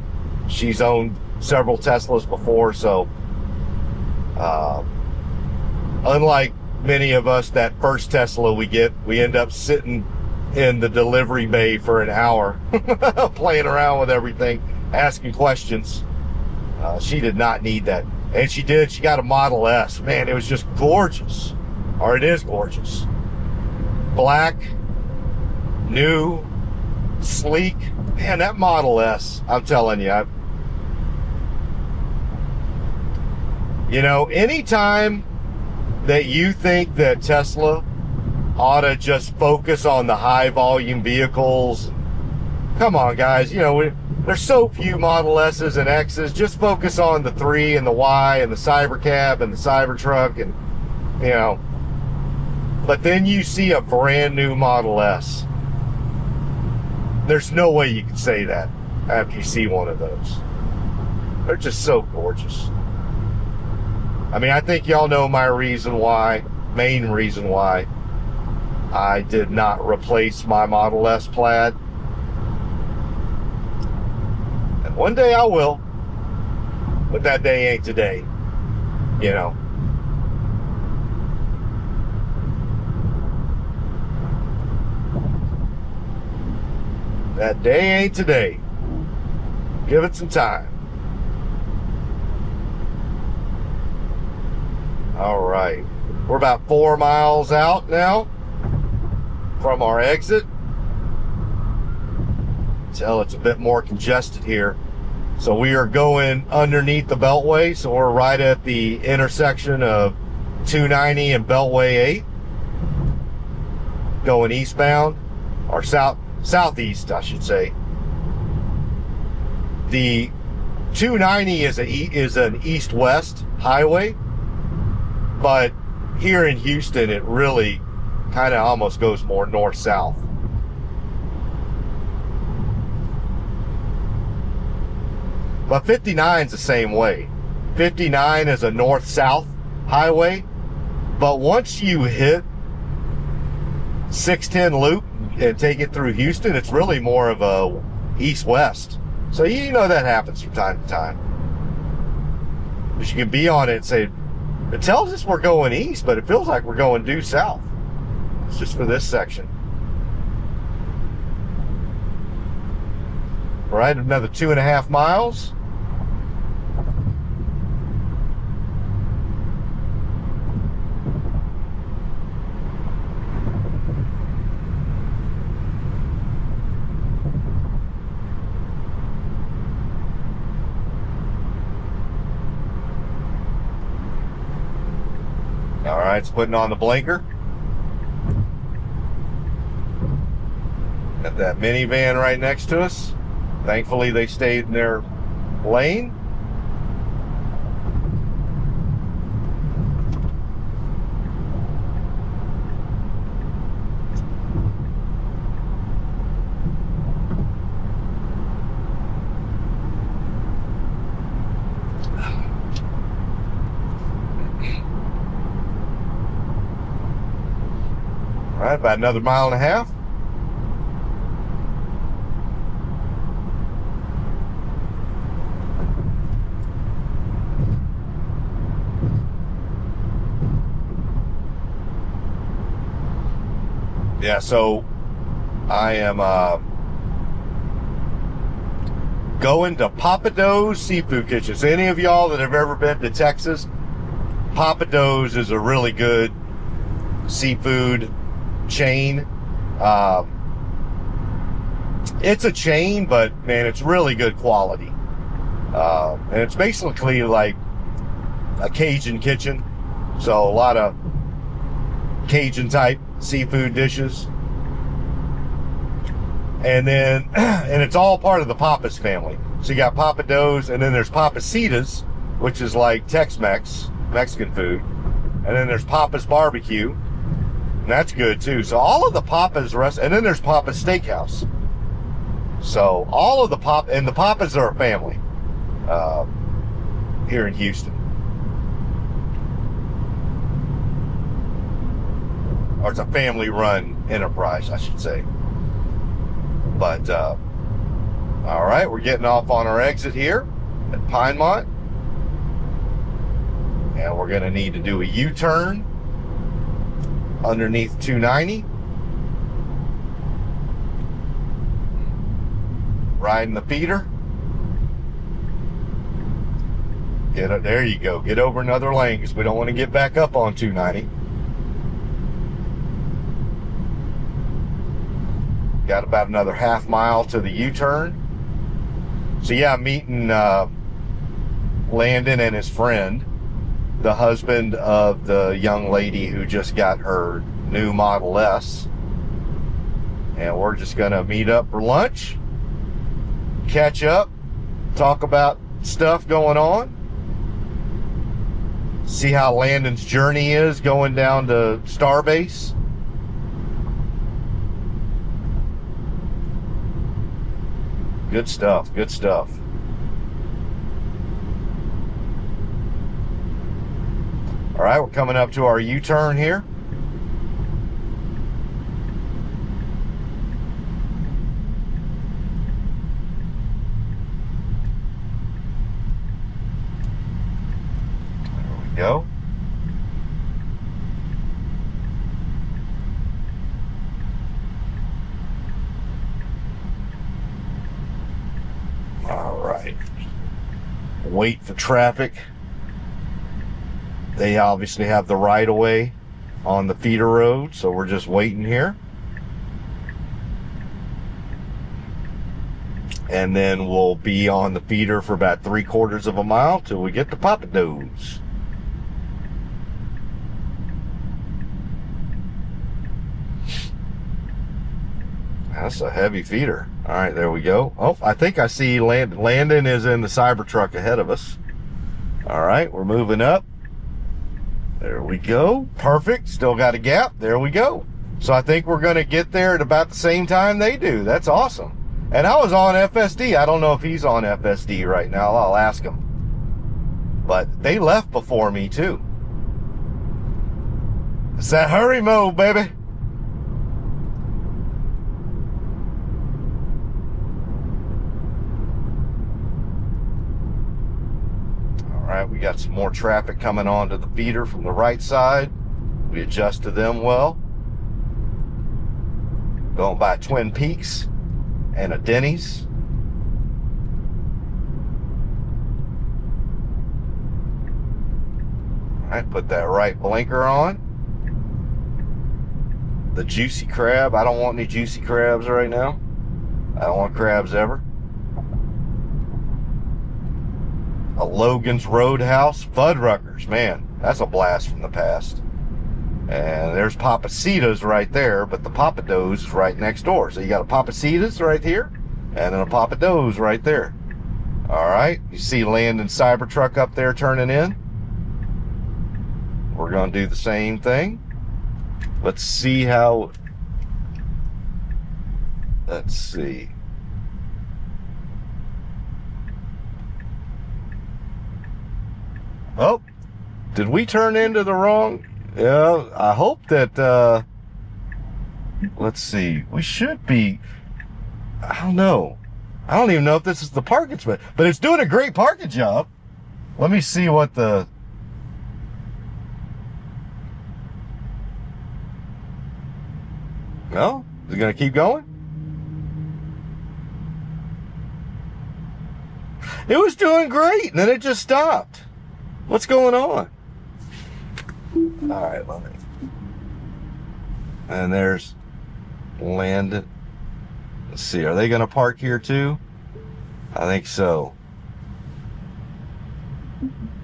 [SPEAKER 1] She's owned several Teslas before, so unlike many of us, that first Tesla we end up sitting in the delivery bay for an hour playing around with everything, asking questions. She did not need that, and she got a Model S. Man, it was just gorgeous, or it is gorgeous. Black, new, sleek. Man, that Model S, I'm telling you, you know, anytime that you think that Tesla ought to just focus on the high volume vehicles, come on guys, you know, there's so few Model S's and X's. Just focus on the 3 and the Y and the cybercab and the Cybertruck, and you know. But then you see a brand new Model S. There's no way you can say that after you see one of those. They're just so gorgeous. I mean, I think y'all know my main reason why I did not replace my Model S Plaid. And one day I will, but that day ain't today, you know. That day ain't today. Give it some time. All right. We're about 4 miles out now from our exit. Tell it's a bit more congested here. So we are going underneath the Beltway. So we're right at the intersection of 290 and Beltway 8. Going eastbound, or southeast, I should say. The 290 is an east-west highway, but here in Houston, it really kind of almost goes more north-south. But 59 is the same way. 59 is a north-south highway, but once you hit 610 loop and take it through Houston, it's really more of a east-west. So you know that happens from time to time. But you can be on it and say, it tells us we're going east, but it feels like we're going due south. It's just for this section. All right, another 2.5 miles. All right, it's putting on the blinker. Got that minivan right next to us. Thankfully, they stayed in their lane. All right, about another 1.5 miles. Yeah, so I am going to Pappadeaux Seafood Kitchens. Any of y'all that have ever been to Texas, Pappadeaux is a really good seafood chain. It's a chain, but man, it's really good quality. And it's basically like a Cajun kitchen. So a lot of Cajun type seafood dishes. And then, and it's all part of the Pappas family. So you got Pappadeaux, and then there's Pappasitas, which is like Tex-Mex, Mexican food. And then there's Pappas Barbecue. And that's good too. So all of the Pappas and then there's Pappas Steakhouse. So all of the the Pappas are a family here in Houston. Or it's a family-run enterprise, I should say. But, all right, we're getting off on our exit here at Pinemont. And we're going to need to do a U-turn underneath 290. Riding the feeder. There you go. Get over another lane because we don't want to get back up on 290. Got about another 1/2 mile to the U-turn. So yeah, I'm meeting Landon and his friend, the husband of the young lady who just got her new Model S. And we're just gonna meet up for lunch, catch up, talk about stuff going on, see how Landon's journey is going down to Starbase. Good stuff, good stuff. right, we're coming up to our U-turn here. There we go. All right. Wait for traffic. They obviously have the right of way on the feeder road, so we're just waiting here. And then we'll be on the feeder for about 3/4 of a mile till we get to Pappadeaux. That's a heavy feeder. All right, there we go. Oh, I think I see Landon is in the Cybertruck ahead of us. All right, we're moving up. There we go. Perfect. Still got a gap. There we go. So I think we're going to get there at about the same time they do. That's awesome. And I was on FSD. I don't know if he's on FSD right now. I'll ask him. But they left before me too. It's that hurry mode, baby. All right, we got some more traffic coming onto the feeder from the right side. We adjust to them well. Going by Twin Peaks and a Denny's. All right, put that right blinker on. The juicy crab. I don't want any juicy crabs right now. I don't want crabs ever. A Logan's Roadhouse. Fuddruckers, man, that's a blast from the past. And there's Pappadeaux right there, but the Pappadeaux is right next door. So you got a Pappadeaux right here, and then a Pappadeaux right there. All right, you see Landon Cybertruck up there turning in. We're gonna do the same thing. Let's see how, let's see. Oh, did we turn into the wrong? Yeah, I hope that, let's see, we should be, I don't know. I don't even know if this is the parking spot, but it's doing a great parking job. Let me see what the, no, is it gonna keep going? It was doing great, and then it just stopped. What's going on? All right, let me. And there's Landon. Let's see, are they going to park here too? I think so.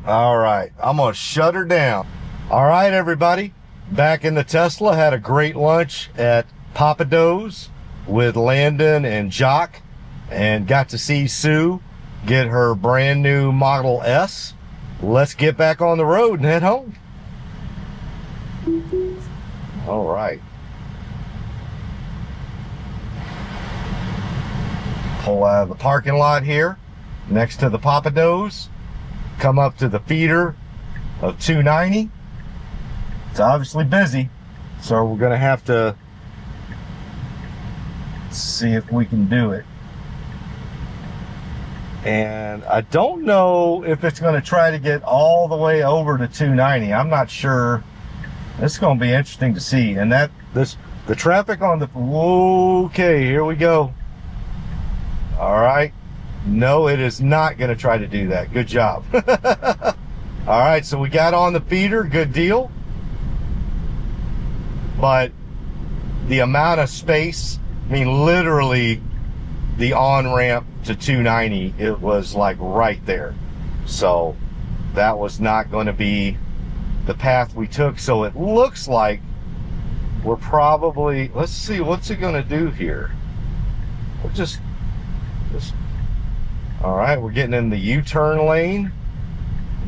[SPEAKER 1] All right, I'm going to shut her down. All right, everybody. Back in the Tesla, had a great lunch at Pappadeaux with Landon and Jock, and got to see Sue get her brand new Model S. Let's get back on the road and head home. All right. Pull out of the parking lot here next to the Pappadeaux. Come up to the feeder of 290. It's obviously busy, so we're going to have to see if we can do it. And I don't know if it's going to try to get all the way over to 290. I'm not sure. It's going to be interesting to see. And the traffic on the, okay, here we go. All right. No, it is not going to try to do that. Good job. All right, so we got on the feeder. Good deal. But the amount of space, I mean, literally the on-ramp to 290, it was like right there. So that was not going to be the path we took. So it looks like we're probably, let's see, what's it going to do here? We'll just, all right, we're getting in the U-turn lane.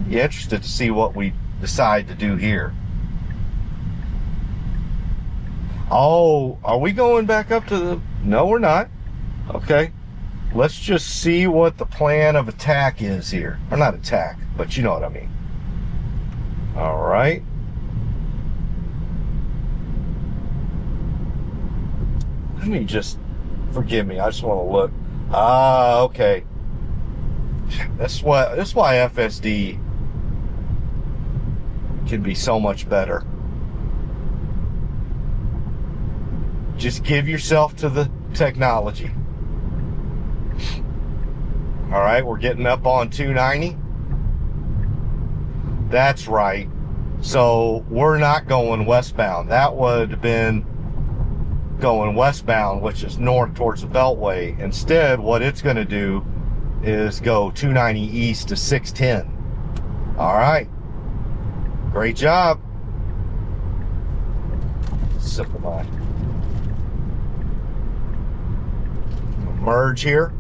[SPEAKER 1] Be interested to see what we decide to do here. Oh, are we going back up to the, no, we're not. Okay, let's just see what the plan of attack is here. Or not attack, but you know what I mean. All right. Let me just, forgive me, I just want to look. Ah, okay. That's why FSD can be so much better. Just give yourself to the technology. All right, we're getting up on 290. That's right. So we're not going westbound. That would have been going westbound, which is north towards the Beltway. Instead, what it's going to do is go 290 east to 610. All right. Great job. Sip of mine. Merge here.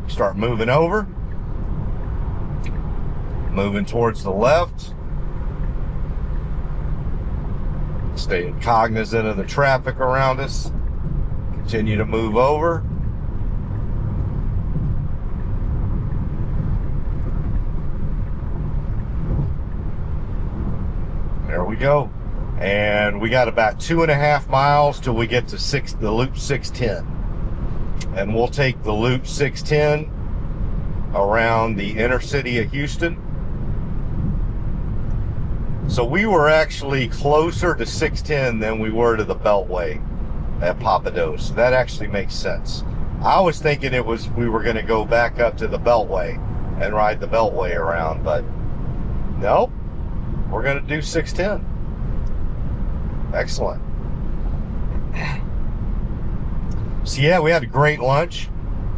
[SPEAKER 1] Start moving over. Moving towards the left. Staying cognizant of the traffic around us. Continue to move over. There we go. And we got about 2.5 miles till we get to the loop 610. And we'll take the loop 610 around the inner city of Houston. So we were actually closer to 610 than we were to the Beltway at Pappadeaux. So that actually makes sense. I was thinking we were going to go back up to the Beltway and ride the Beltway around, but nope. We're going to do 610. Excellent. So yeah, we had a great lunch.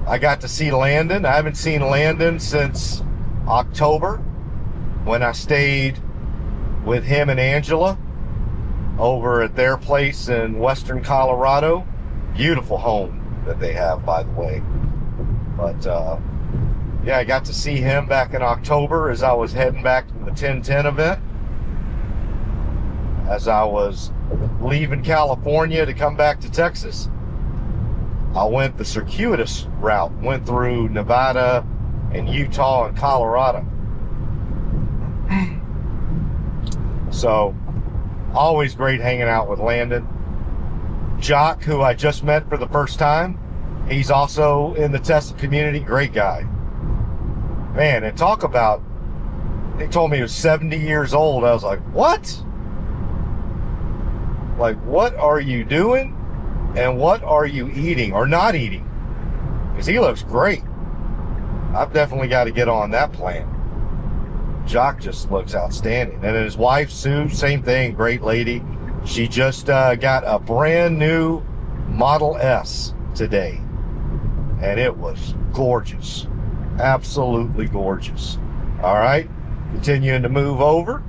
[SPEAKER 1] I got to see Landon. I haven't seen Landon since October when I stayed with him and Angela over at their place in western Colorado. Beautiful home that they have, by the way. But yeah, I got to see him back in October as I was heading back to the 1010 event. As I was leaving California to come back to Texas, I went the circuitous route, went through Nevada and Utah and Colorado. So, always great hanging out with Landon. Jock, who I just met for the first time, he's also in the Tesla community, great guy. Man, and talk about, they told me he was 70 years old. I was like, what? Like, what are you doing? And what are you eating or not eating? Because he looks great. I've definitely got to get on that plan. Jock just looks outstanding. And then his wife, Sue, same thing, great lady. She just got a brand new Model S today. And it was gorgeous. Absolutely gorgeous. All right, continuing to move over.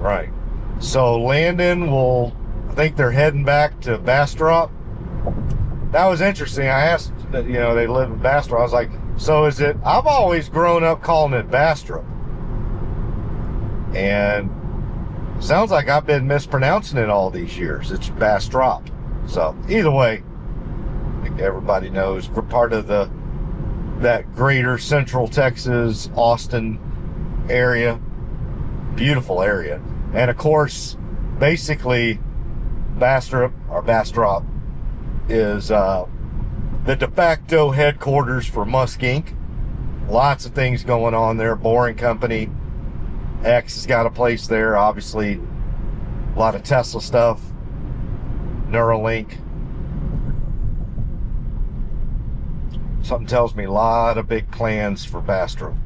[SPEAKER 1] Right. So Landon I think they're heading back to Bastrop. That was interesting. I asked that, they live in Bastrop. I was like, so is it, I've always grown up calling it Bastrop. And sounds like I've been mispronouncing it all these years. It's Bastrop. So either way, I think everybody knows we're part of that greater Central Texas, Austin area. Beautiful area. And of course, basically, Bastrop is the de facto headquarters for Musk Inc. Lots of things going on there. Boring Company. X has got a place there. Obviously, a lot of Tesla stuff. Neuralink. Something tells me a lot of big plans for Bastrop.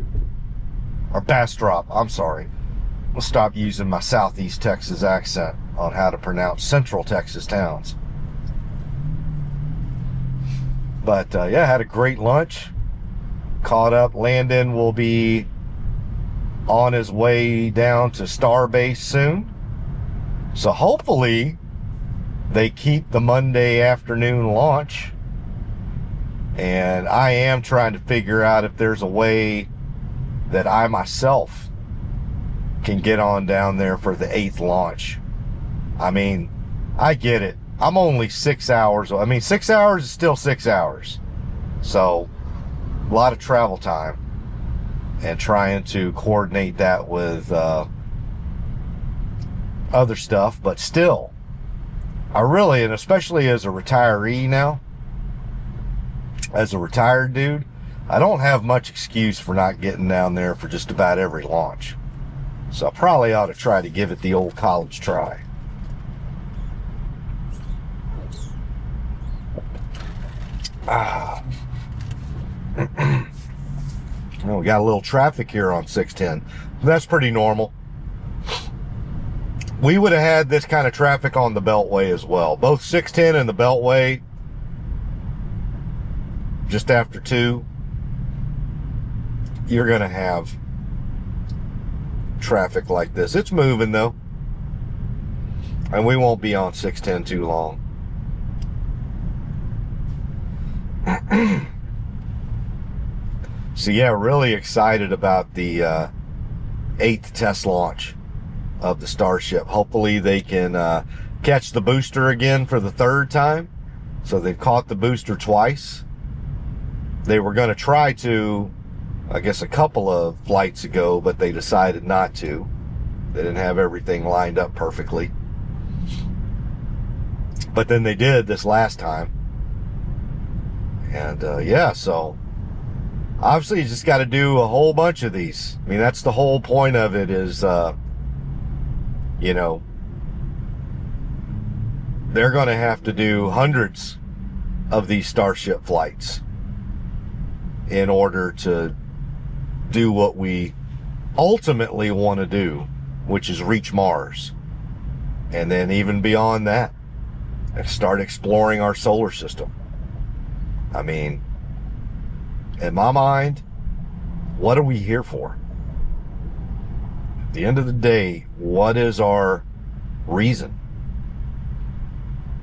[SPEAKER 1] Or Bastrop, I'm sorry. I'll stop using my Southeast Texas accent on how to pronounce Central Texas towns. But yeah, had a great lunch. Caught up. Landon will be on his way down to Starbase soon. So hopefully they keep the Monday afternoon launch. And I am trying to figure out if there's a way that I myself can get on down there for the 8th launch. I mean, I get it. I'm only 6 hours. I mean, 6 hours is still 6 hours. So, a lot of travel time. And trying to coordinate that with other stuff. But still, I really, and especially as a retiree now, as a retired dude, I don't have much excuse for not getting down there for just about every launch. So I probably ought to try to give it the old college try. Well, we got a little traffic here on 610. That's pretty normal. We would have had this kind of traffic on the Beltway as well. Both 610 and the Beltway, just after 2, you're going to have traffic like this. It's moving though. And we won't be on 610 too long. So yeah, really excited about the 8th test launch of the Starship. Hopefully they can catch the booster again for the 3rd time. So they've caught the booster twice. They were going to try to, I guess, a couple of flights ago, but they decided not to. They didn't have everything lined up perfectly. But then they did this last time. And yeah, so obviously you just got to do a whole bunch of these. I mean, that's the whole point of it is, you know, they're going to have to do hundreds of these Starship flights in order to do what we ultimately want to do, which is reach Mars. And then even beyond that, and start exploring our solar system. I mean, in my mind, what are we here for? At the end of the day, what is our reason?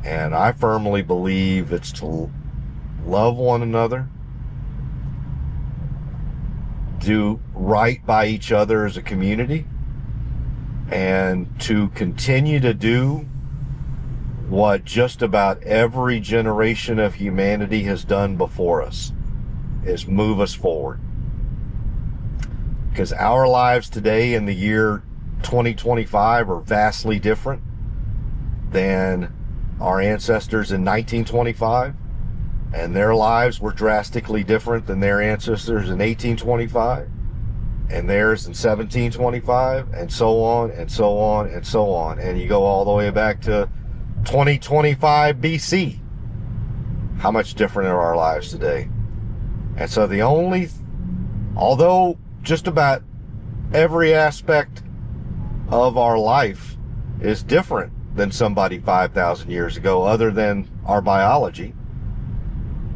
[SPEAKER 1] And I firmly believe it's to love one another, do right by each other as a community, and to continue to do what just about every generation of humanity has done before us, is move us forward. Because our lives today in the year 2025 are vastly different than our ancestors in 1925, and their lives were drastically different than their ancestors in 1825, and theirs in 1725, and so on, and so on, and so on. And you go all the way back to 2025 BC. How much different are our lives today? And so the only, although just about every aspect of our life is different than somebody 5,000 years ago, other than our biology.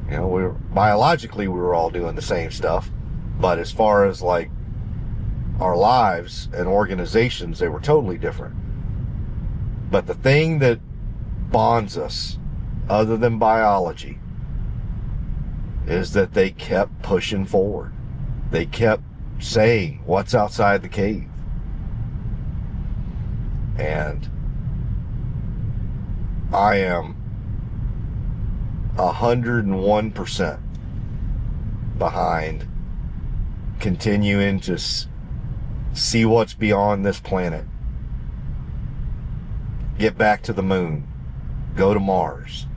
[SPEAKER 1] You know, biologically we were all doing the same stuff, but as far as like our lives and organizations, they were totally different. But the thing that bonds us, other than biology, is that they kept pushing forward. They kept saying, what's outside the cave? And I am 101% behind continuing to see what's beyond this planet. Get back to the moon. Go to Mars.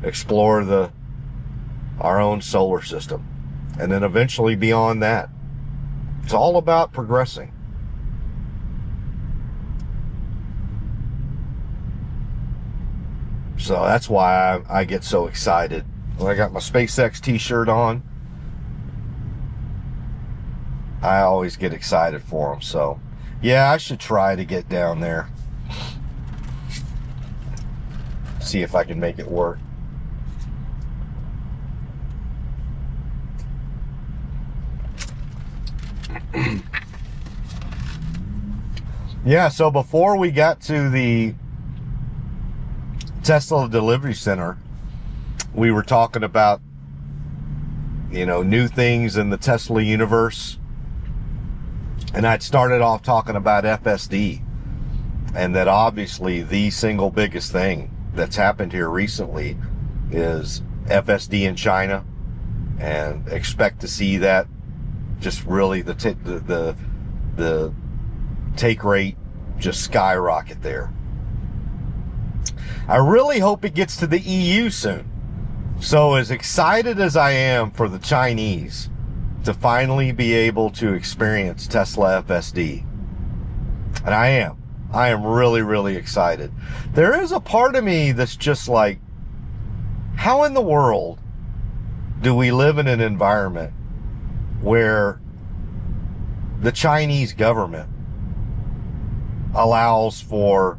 [SPEAKER 1] Explore our own solar system. And then eventually beyond that. It's all about progressing. So that's why I get so excited. When I got my SpaceX t-shirt on, I always get excited for them. So yeah, I should try to get down there. See if I can make it work. Yeah, so before we got to the Tesla delivery center, we were talking about, you know, new things in the Tesla universe. And I'd started off talking about FSD, and that obviously the single biggest thing that's happened here recently is FSD in China, and expect to see that just really the take rate just skyrocket there. I really hope it gets to the EU soon. So as excited as I am for the Chinese to finally be able to experience Tesla FSD, and I am really, really excited. There is a part of me that's just like, how in the world do we live in an environment where the Chinese government allows for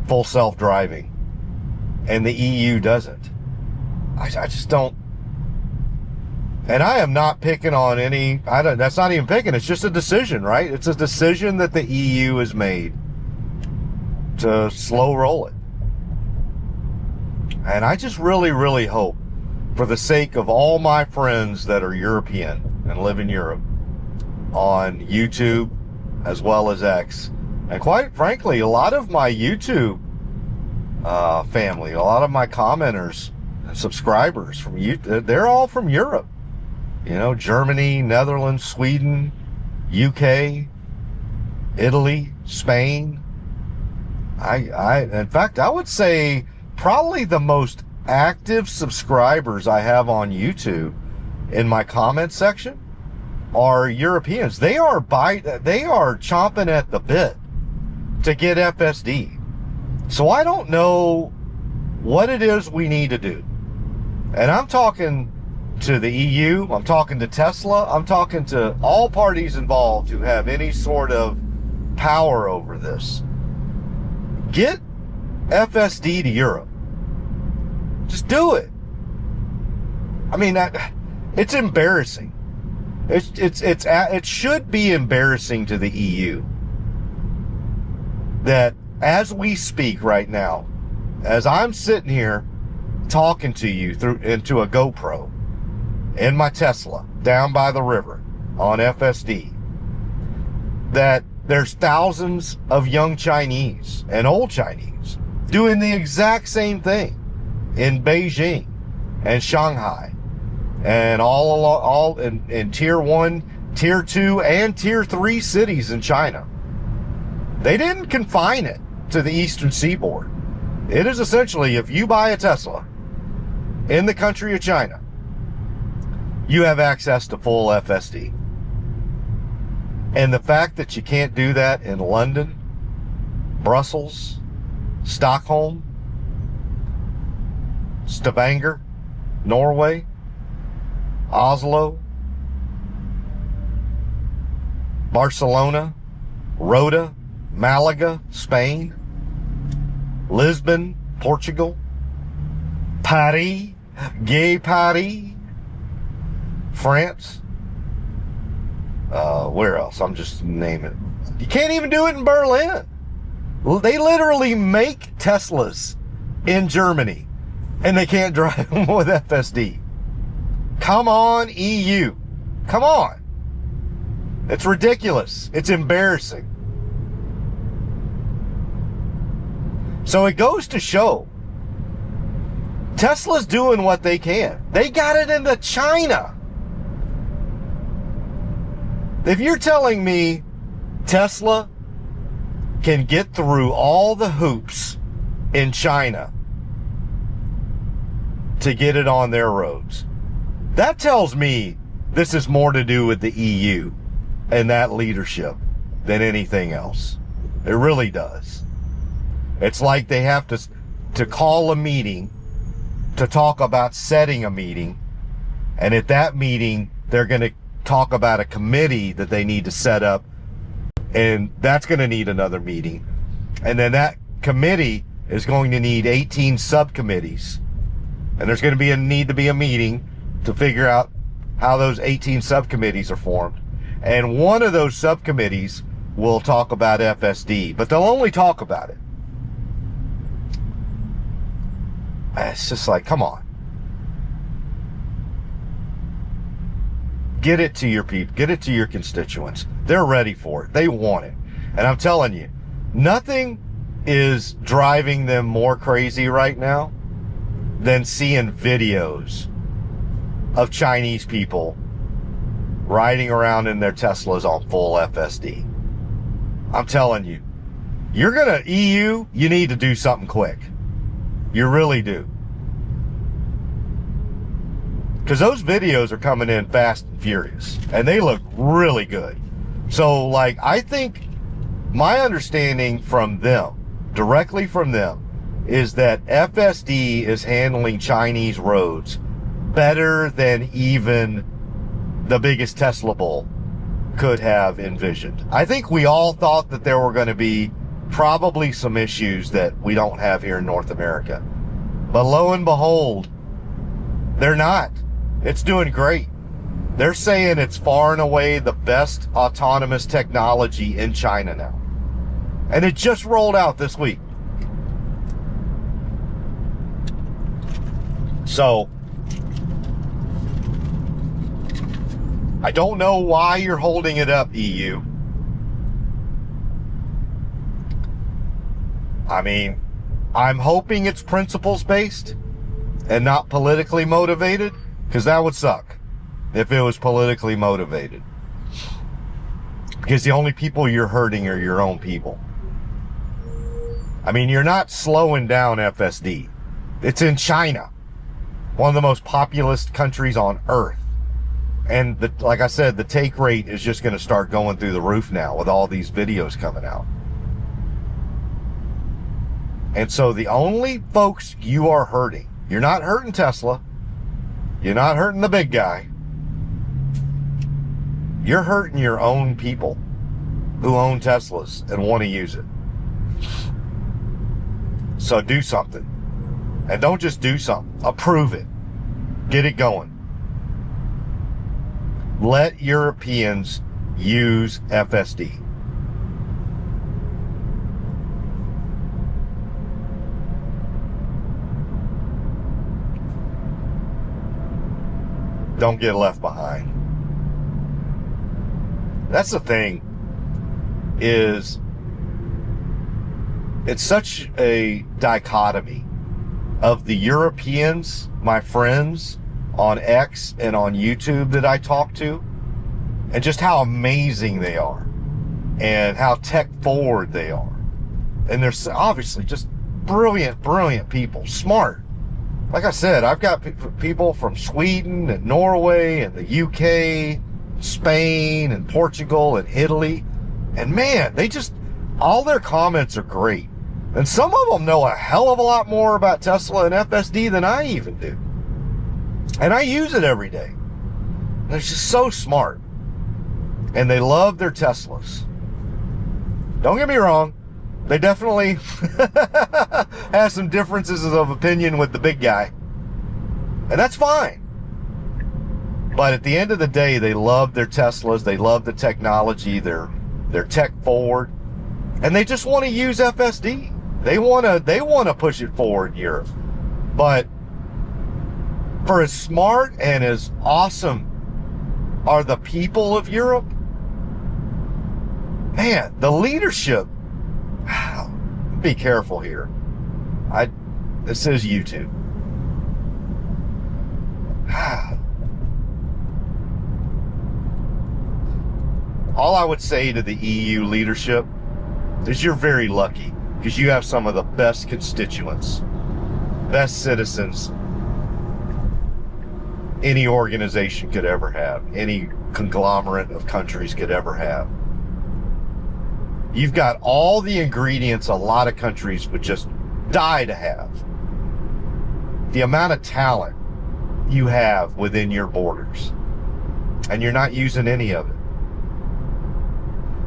[SPEAKER 1] full self-driving and the EU doesn't? I just don't. And I am not picking on any, that's not even picking, it's just a decision, right? It's a decision that the EU has made to slow roll it. And I just really, really hope, for the sake of all my friends that are European and live in Europe, on YouTube as well as X, and quite frankly, a lot of my YouTube family, a lot of my commenters and subscribers from YouTube, they're all from Europe. You know, Germany, Netherlands, Sweden, UK, Italy, Spain. In fact, I would say probably the most active subscribers I have on YouTube in my comment section are Europeans. They are chomping at the bit to get FSD. So I don't know what it is we need to do. And I'm talking to the EU, I'm talking to Tesla, I'm talking to all parties involved who have any sort of power over this. Get FSD to Europe. Just do it. I mean, it's embarrassing. It should be embarrassing to the EU that as we speak right now, as I'm sitting here talking to you into a GoPro in my Tesla down by the river on FSD, that there's thousands of young Chinese and old Chinese doing the exact same thing in Beijing and Shanghai and all in tier 1, tier 2, and tier 3 cities in China. They didn't confine it to the eastern seaboard. It is essentially, if you buy a Tesla in the country of China, you have access to full FSD. And the fact that you can't do that in London, Brussels, Stockholm, Stavanger, Norway, Oslo, Barcelona, Rota, Malaga, Spain, Lisbon, Portugal, Paris, Gay Paris, France. Where else? I'm just naming it. You can't even do it in Berlin. They literally make Teslas in Germany, and they can't drive them with FSD. Come on, EU. Come on. It's ridiculous. It's embarrassing. So it goes to show Tesla's doing what they can. They got it into China. If you're telling me Tesla can get through all the hoops in China to get it on their roads, that tells me this is more to do with the EU and that leadership than anything else. It really does. It's like they have to call a meeting to talk about setting a meeting, and at that meeting they're going to talk about a committee that they need to set up, and that's going to need another meeting, and then that committee is going to need 18 subcommittees, and there's going to need to be a meeting to figure out how those 18 subcommittees are formed, and one of those subcommittees will talk about FSD, but they'll only talk about it. It's just like, come on. Get it to your people. Get it to your constituents. They're ready for it. They want it. And I'm telling you, nothing is driving them more crazy right now than seeing videos of Chinese people riding around in their Teslas on full FSD. I'm telling you, you're gonna, EU, you need to do something quick. You really do. Because those videos are coming in fast and furious, and they look really good. So, like, I think my understanding from them, directly from them, is that FSD is handling Chinese roads better than even the biggest Tesla bull could have envisioned. I think we all thought that there were going to be probably some issues that we don't have here in North America. But lo and behold, they're not. It's doing great. They're saying it's far and away the best autonomous technology in China now. And it just rolled out this week. So, I don't know why you're holding it up, EU. I mean, I'm hoping it's principles based and not politically motivated, because that would suck if it was politically motivated. Because the only people you're hurting are your own people. I mean, you're not slowing down FSD. It's in China, one of the most populous countries on earth. And like I said, the take rate is just going to start going through the roof now with all these videos coming out. And so the only folks you are hurting, you're not hurting Tesla, you're not hurting the big guy, you're hurting your own people who own Teslas and want to use it. So do something. And don't just do something, approve it. Get it going. Let Europeans use FSD. Don't get left behind. That's the thing, is it's such a dichotomy of the Europeans, my friends on X and on YouTube that I talk to, and just how amazing they are and how tech forward they are. And they're obviously just brilliant people, smart. Like I said, I've got people from Sweden and Norway and the UK, Spain and Portugal and Italy. And man, they just, all their comments are great. And some of them know a hell of a lot more about Tesla and FSD than I even do. And I use it every day. They're just so smart. And they love their Teslas. Don't get me wrong, they definitely have some differences of opinion with the big guy. And that's fine. But at the end of the day, they love their Teslas, they love the technology, they're tech forward, and they just want to use FSD. They want to push it forward in Europe. But for as smart and as awesome are the people of Europe, man, the leadership, be careful here. This is YouTube. All I would say to the EU leadership is you're very lucky, because you have some of the best constituents, best citizens any organization could ever have, any conglomerate of countries could ever have. You've got all the ingredients a lot of countries would just die to have. The amount of talent you have within your borders, and you're not using any of it.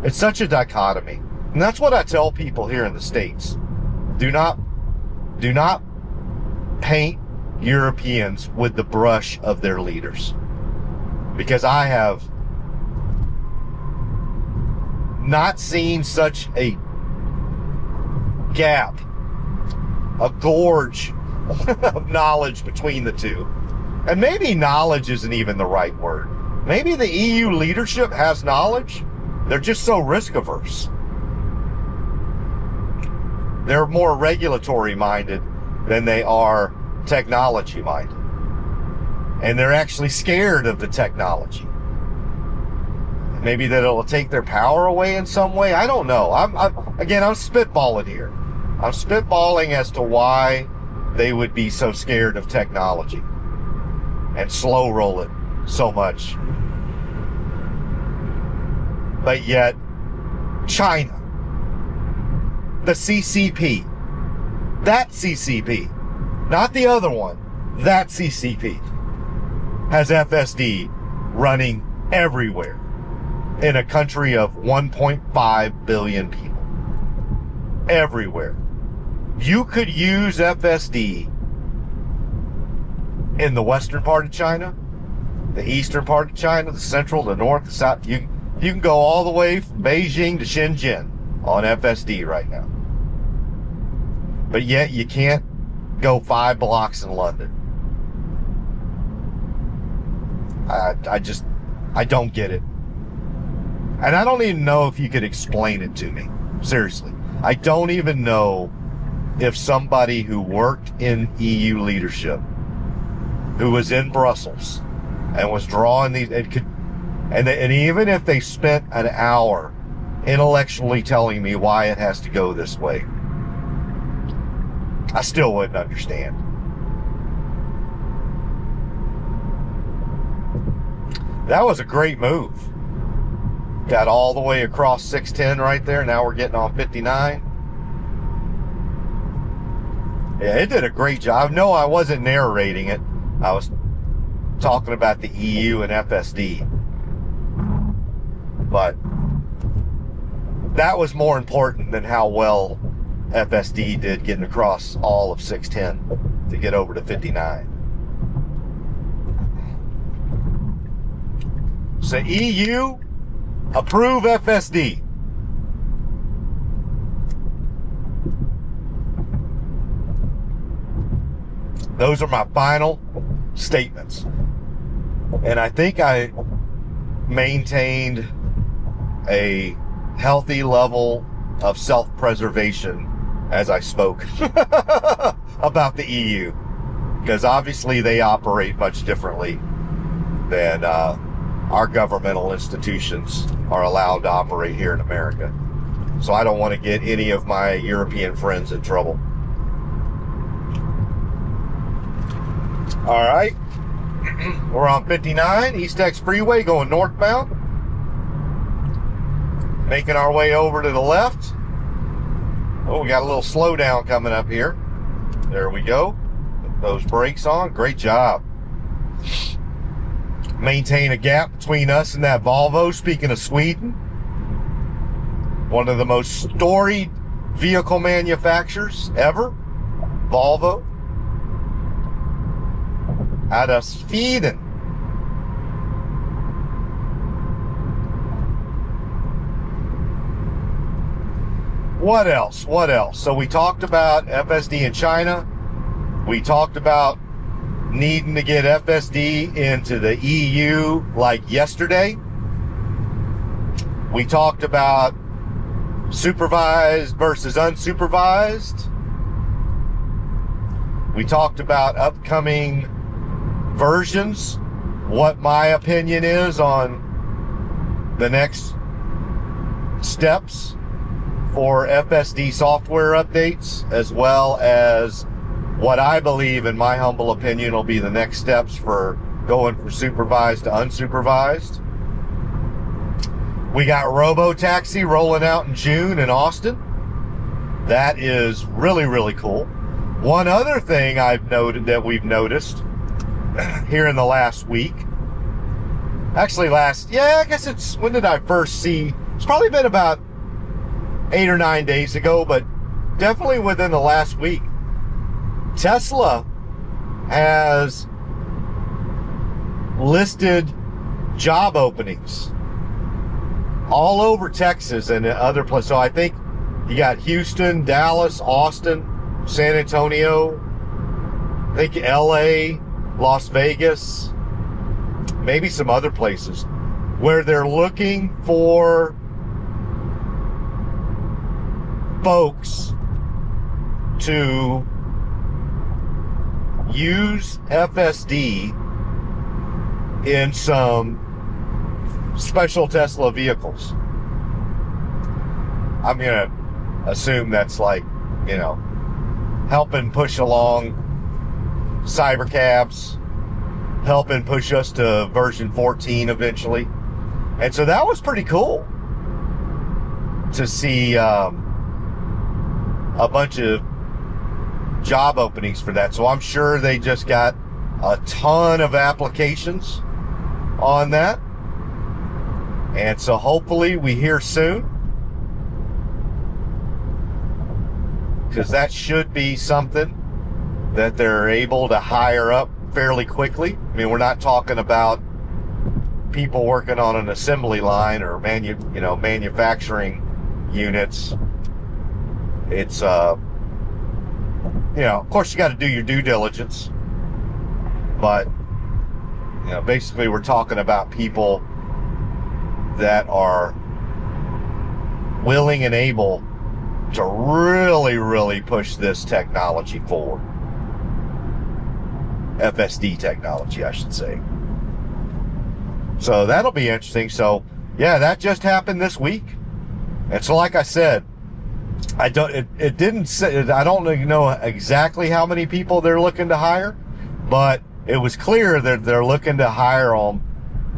[SPEAKER 1] It's such a dichotomy. And that's what I tell people here in the States. Do not paint Europeans with the brush of their leaders. Because I have not seen such a gap, a gorge of knowledge between the two. And maybe knowledge isn't even the right word. Maybe the EU leadership has knowledge. They're just so risk averse. They're more regulatory minded than they are technology minded. And they're actually scared of the technology. Maybe that it'll take their power away in some way. I don't know. I'm spitballing here. I'm spitballing as to why they would be so scared of technology and slow roll it so much. But yet, China, the CCP, that CCP, not the other one, that CCP, has FSD running everywhere in a country of 1.5 billion people. Everywhere. You could use FSD in the western part of China, the eastern part of China, the central, the north, the south. You can go all the way from Beijing to Shenzhen on FSD right now. But yet you can't go 5 blocks in London. I don't get it. And I don't even know if you could explain it to me. Seriously. I don't even know if somebody who worked in EU leadership, who was in Brussels and was drawing these, and even if they spent an hour intellectually telling me why it has to go this way, I still wouldn't understand. That was a great move. Got all the way across 610 right there. Now we're getting on 59. Yeah, it did a great job. No, I wasn't narrating it. I was talking about the EU and FSD. But that was more important than how well FSD did getting across all of 610 to get over to 59. So EU, approve FSD. Those are my final statements. And I think I maintained a healthy level of self-preservation as I spoke about the EU. Because obviously they operate much differently than our governmental institutions are allowed to operate here in America. So I don't want to get any of my European friends in trouble. All right, we're on 59, Eastex Freeway going northbound. Making our way over to the left. Oh, we got a little slowdown coming up here. There we go. Put those brakes on. Great job. Maintain a gap between us and that Volvo. Speaking of Sweden, one of the most storied vehicle manufacturers ever, Volvo, out of Sweden. What else? What else? So we talked about FSD in China. We talked about needing to get FSD into the EU like yesterday. We talked about supervised versus unsupervised. We talked about upcoming versions, what my opinion is on the next steps for FSD software updates, as well as what I believe, in my humble opinion, will be the next steps for going from supervised to unsupervised. We got robotaxi rolling out in June in Austin. That is really, really cool. One other thing I've noted that we've noticed here in the last week, actually I guess it's, when did I first see? It's probably been about 8 or 9 days ago, but definitely within the last week. Tesla has listed job openings all over Texas and other places. So I think you got Houston, Dallas, Austin, San Antonio, I think LA, Las Vegas, maybe some other places, where they're looking for folks to use FSD in some special Tesla vehicles. I'm gonna assume that's like, you know, helping push along cybercabs, helping push us to version 14 eventually. And so that was pretty cool to see a bunch of job openings for that. So I'm sure they just got a ton of applications on that. And so hopefully we hear soon, because that should be something that they're able to hire up fairly quickly. I mean, we're not talking about people working on an assembly line or manufacturing units. It's of course you got to do your due diligence, but basically we're talking about people that are willing and able to really, really push this technology forward. FSD technology, I should say. So that'll be interesting. So yeah, that just happened this week. And so like I said, I don't know exactly how many people they're looking to hire, but it was clear that they're looking to hire them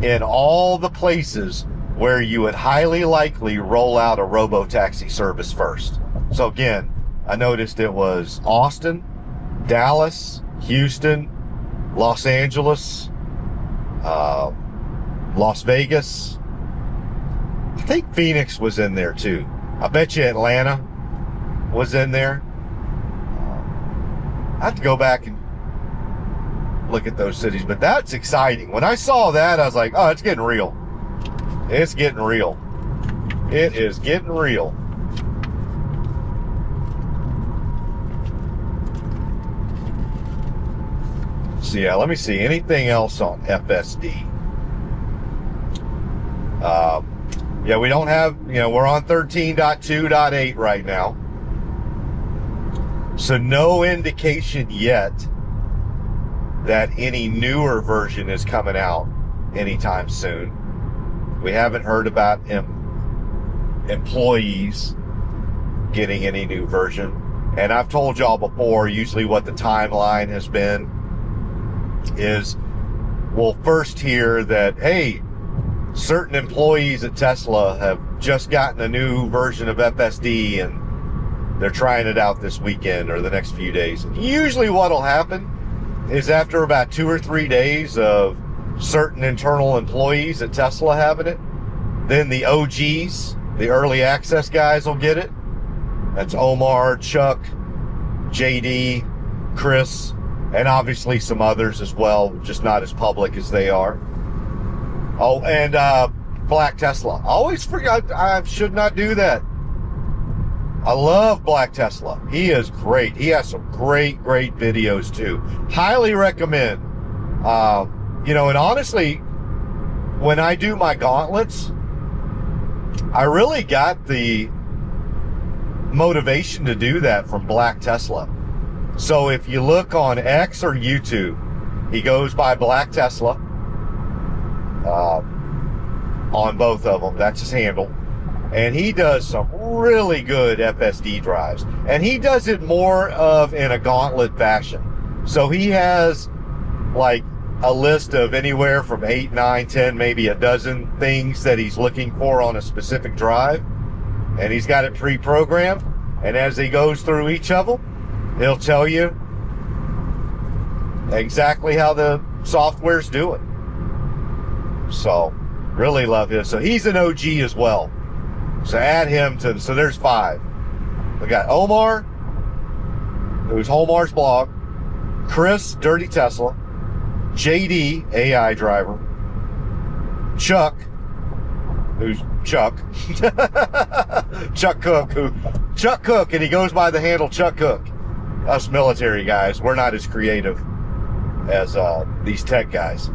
[SPEAKER 1] in all the places where you would highly likely roll out a robotaxi service first. So again, I noticed it was Austin, Dallas, Houston, Los Angeles, Las Vegas. I think Phoenix was in there too. I bet you Atlanta was in there. I have to go back and look at those cities, but that's exciting. When I saw that, I was like, oh, it's getting real. It's getting real. It is getting real. So yeah, let me see. Anything else on FSD? Yeah, we don't have, we're on 13.2.8 right now. So no indication yet that any newer version is coming out anytime soon. We haven't heard about employees getting any new version. And I've told y'all before, usually what the timeline has been is we'll first hear that, hey, certain employees at Tesla have just gotten a new version of FSD and they're trying it out this weekend or the next few days. And usually what'll happen is after about 2 or 3 days of certain internal employees at Tesla having it, then the OGs, the early access guys, will get it. That's Omar, Chuck, JD, Chris, and obviously some others as well, just not as public as they are. Oh, and Black Tesla. I always forgot, I should not do that. I love Black Tesla. He is great. He has some great videos too. Highly recommend. And honestly, when I do my gauntlets, I really got the motivation to do that from Black Tesla. So if you look on X or YouTube, he goes by Black Tesla on both of them. That's his handle. And he does some really good FSD drives. And he does it more of in a gauntlet fashion. So he has like a list of anywhere from 8, 9, 10, maybe a dozen things that he's looking for on a specific drive. And he's got it pre-programmed. And as he goes through each of them, he'll tell you exactly how the software's doing. So, really love him. So he's an OG as well. So add him to, so there's 5. We got Omar, who's Omar's blog, Chris, Dirty Tesla, JD, AI driver, Chuck, who's Chuck, Chuck Cook, and he goes by the handle Chuck Cook. Us military guys, we're not as creative as these tech guys.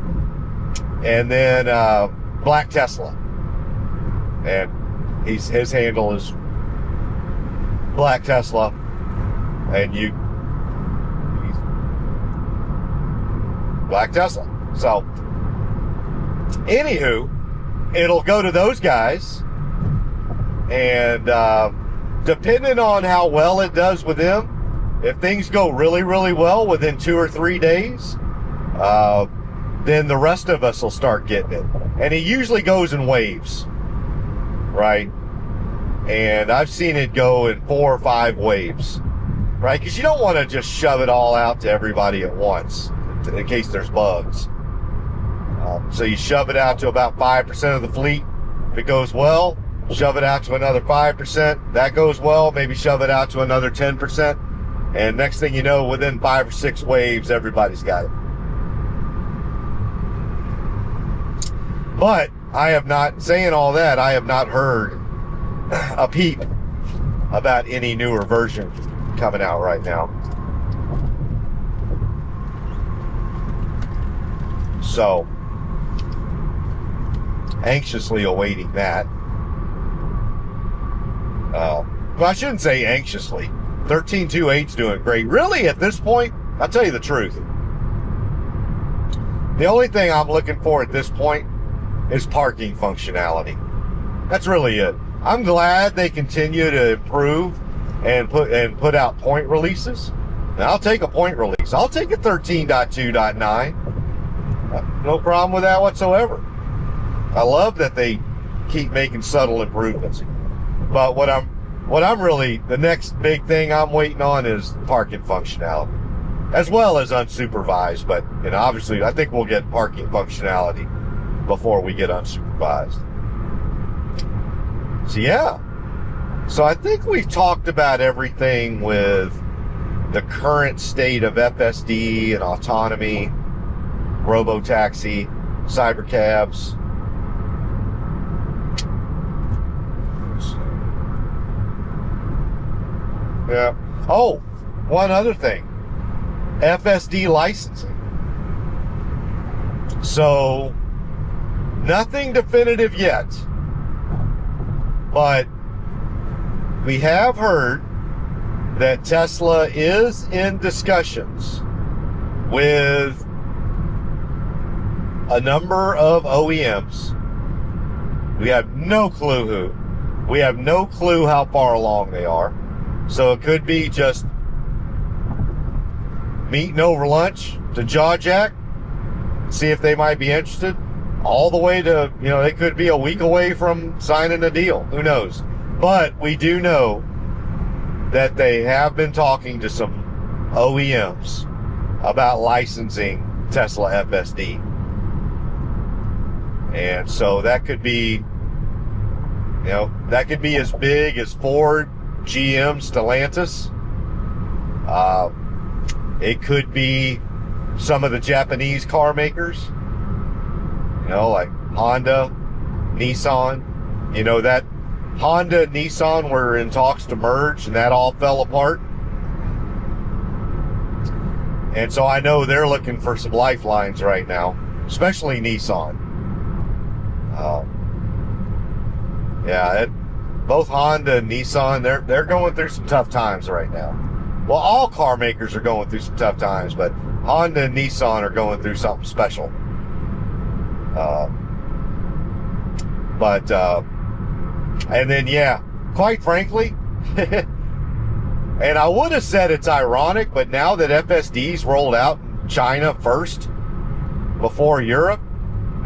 [SPEAKER 1] and then Black Tesla, and his handle is Black Tesla, and he's Black Tesla. So, anywho, it'll go to those guys, and depending on how well it does with them, if things go really, really well within 2 or 3 days, then the rest of us will start getting it. And it usually goes in waves, right? And I've seen it go in 4 or 5 waves, right? Because you don't want to just shove it all out to everybody at once in case there's bugs. So you shove it out to about 5% of the fleet. If it goes well, shove it out to another 5%. That goes well, maybe shove it out to another 10%. And next thing you know, within 5 or 6 waves, everybody's got it. But I have not, saying all that, I have not heard a peep about any newer version coming out right now. So, anxiously awaiting that. Well, I shouldn't say anxiously. 13.2.8's doing great. Really, at this point, I'll tell you the truth. The only thing I'm looking for at this point is parking functionality. That's really it. I'm glad they continue to improve and put out point releases. And I'll take a point release. I'll take a 13.2.9. No problem with that whatsoever. I love that they keep making subtle improvements. But what I'm really, the next big thing I'm waiting on is parking functionality, as well as unsupervised. But obviously, I think we'll get parking functionality before we get unsupervised. So yeah. So I think we've talked about everything with the current state of FSD and autonomy, robotaxi, cybercabs. Yeah. Oh, one other thing. FSD licensing. So, nothing definitive yet. But we have heard that Tesla is in discussions with a number of OEMs. We have no clue who. We have no clue how far along they are. So it could be just meeting over lunch to jaw jack, see if they might be interested, all the way to, they could be a week away from signing a deal. Who knows? But we do know that they have been talking to some OEMs about licensing Tesla FSD. And so that could be, that could be as big as Ford, GM, Stellantis. It could be some of the Japanese car makers, like Honda, Nissan. That Honda and Nissan were in talks to merge, and that all fell apart. And so I know they're looking for some lifelines right now, especially Nissan. Both Honda and Nissan, they're going through some tough times right now. Well, all car makers are going through some tough times, but Honda and Nissan are going through something special. And then, quite frankly, and I would have said it's ironic, but now that FSD's rolled out in China first, before Europe,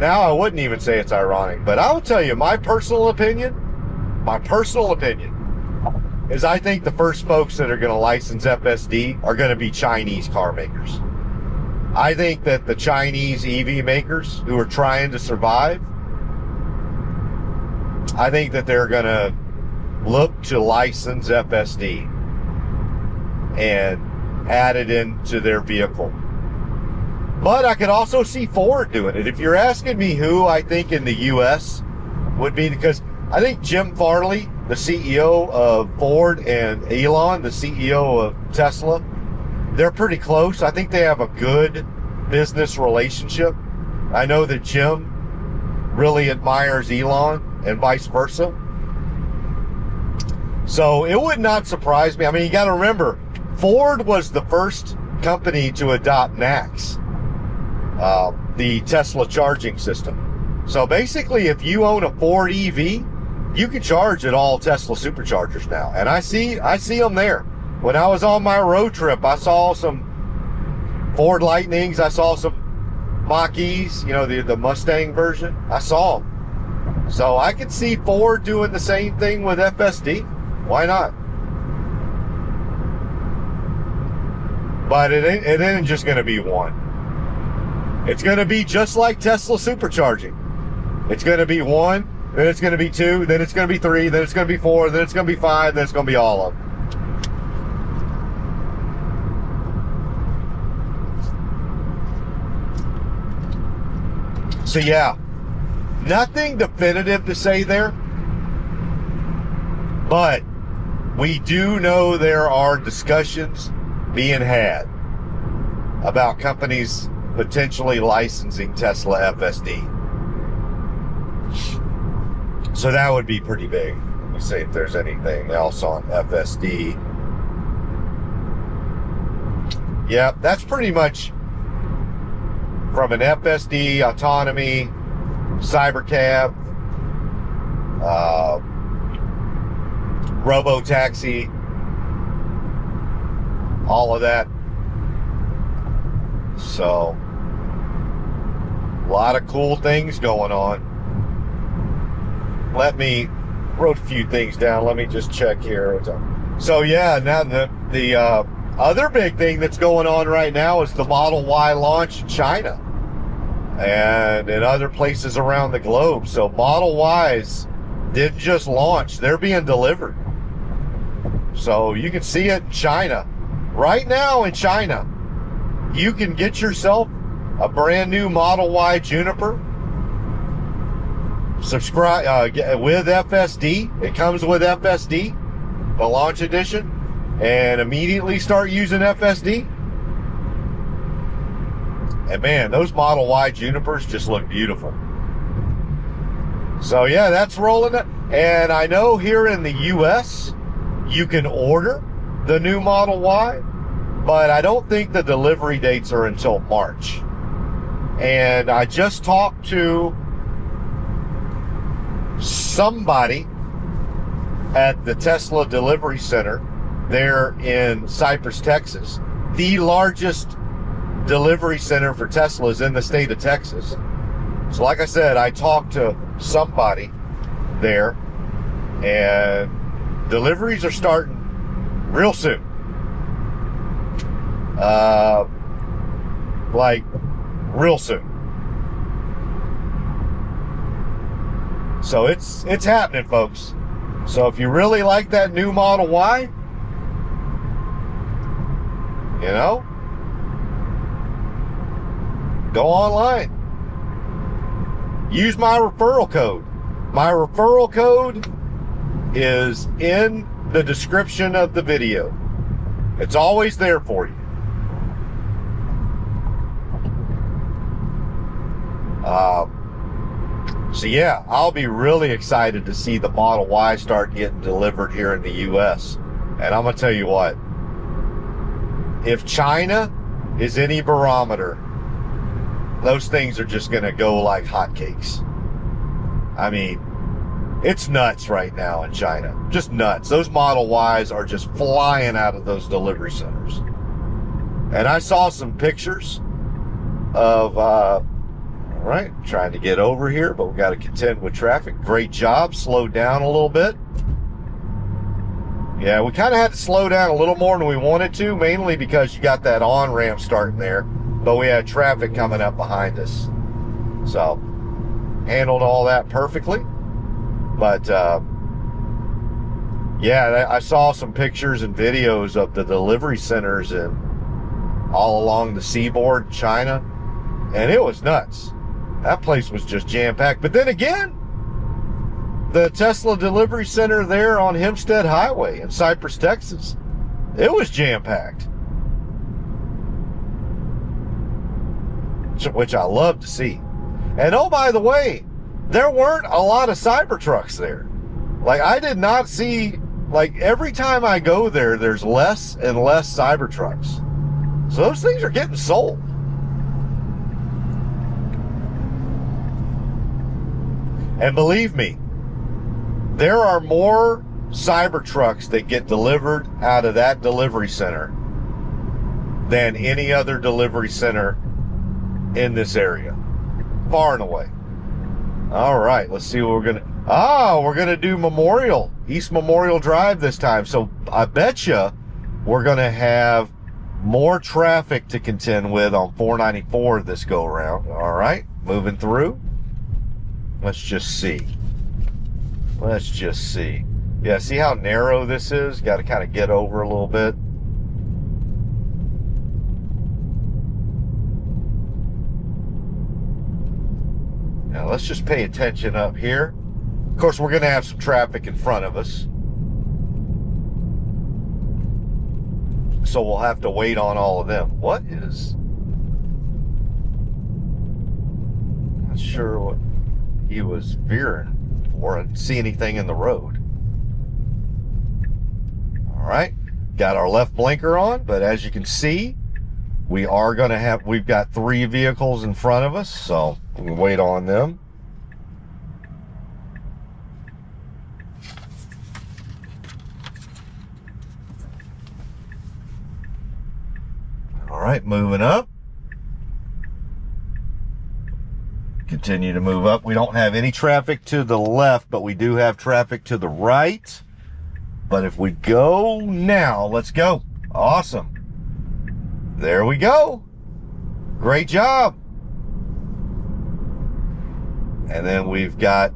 [SPEAKER 1] now I wouldn't even say it's ironic. But I will tell you, my personal opinion is I think the first folks that are going to license FSD are going to be Chinese car makers. I think that the Chinese EV makers who are trying to survive, I think that they're going to look to license FSD and add it into their vehicle. But I could also see Ford doing it. If you're asking me who I think in the U.S. would be, because I think Jim Farley, the CEO of Ford, and Elon, the CEO of Tesla, they're pretty close. I think they have a good business relationship. I know that Jim really admires Elon and vice versa. So it would not surprise me. I mean, you got to remember, Ford was the first company to adopt NACS, the Tesla charging system. So basically, if you own a Ford EV, you can charge at all Tesla superchargers now. And I see them there. When I was on my road trip, I saw some Ford Lightnings. I saw some Mach-E's, you know, the Mustang version. I saw them. So I could see Ford doing the same thing with FSD. Why not? But it ain't just going to be one. It's going to be just like Tesla supercharging. It's going to be one, then it's going to be two, then it's going to be three, then it's going to be four, then it's going to be five, then it's going to be all of them. So yeah, nothing definitive to say there, but we do know there are discussions being had about companies potentially licensing Tesla FSD. So that would be pretty big. Let me see if there's anything else on FSD. Yep, that's pretty much from an FSD, autonomy, cybercab, robotaxi, all of that. So, a lot of cool things going on. Wrote a few things down. Let me just check here. So yeah, now the other big thing that's going on right now is the Model Y launch in China and in other places around the globe. So Model Ys didn't just launch, they're being delivered. So you can see it in China. Right now in China, you can get yourself a brand new Model Y Juniper. Subscribe with FSD. It comes with FSD, the launch edition, and immediately start using FSD. And man, those Model Y Junipers just look beautiful. So yeah, that's rolling. And I know here in the US, you can order the new Model Y, but I don't think the delivery dates are until March. And I just talked to somebody at the Tesla delivery center there in Cypress, Texas, the largest delivery center for Teslas in the state of Texas. So like I said, I talked to somebody there, and deliveries are starting real soon. Like real soon. So it's happening, folks. So if you really like that new Model Y, you know, go online. Use my referral code. My referral code is in the description of the video. It's always there for you. So yeah, I'll be really excited to see the Model Y start getting delivered here in the US. And I'm gonna tell you what, if China is any barometer, those things are just gonna go like hotcakes. I mean, it's nuts right now in China. Just nuts. Those Model Ys are just flying out of those delivery centers. And I saw some pictures of, right, trying to get over here, but we got to contend with traffic. Great job. Slowed down a little bit. Yeah, we kind of had to slow down a little more than we wanted to, mainly because you got that on-ramp starting there, but we had traffic coming up behind us. So, handled all that perfectly. But, yeah, I saw some pictures and videos of the delivery centers all along the seaboard in China, and it was nuts. That place was just jam-packed. But then again, the Tesla delivery center there on Hempstead Highway in Cypress, Texas, it was jam-packed. Which I love to see. And oh, by the way, there weren't a lot of Cybertrucks there. Like, I did not see, like, every time I go there, there's less and less Cybertrucks. So those things are getting sold. And believe me, there are more Cybertrucks that get delivered out of that delivery center than any other delivery center in this area. Far and away. All right, let's see what we're going to... Oh, we're going to do Memorial, East Memorial Drive this time. So I bet you we're going to have more traffic to contend with on 494 this go around. All right, moving through. Let's just see. Let's just see. Yeah, see how narrow this is? Got to kind of get over a little bit. Now, let's just pay attention up here. Of course, we're going to have some traffic in front of us. So we'll have to wait on all of them. What is... Not sure what he was veering for. I didn't see anything in the road. All right. Got our left blinker on, but as you can see, we are going to have... We've got 3 vehicles in front of us, so we can wait on them. All right, moving up. Continue to move up. We don't have any traffic to the left, but we do have traffic to the right. But if we go now, let's go. Awesome. There we go. Great job. And then we've got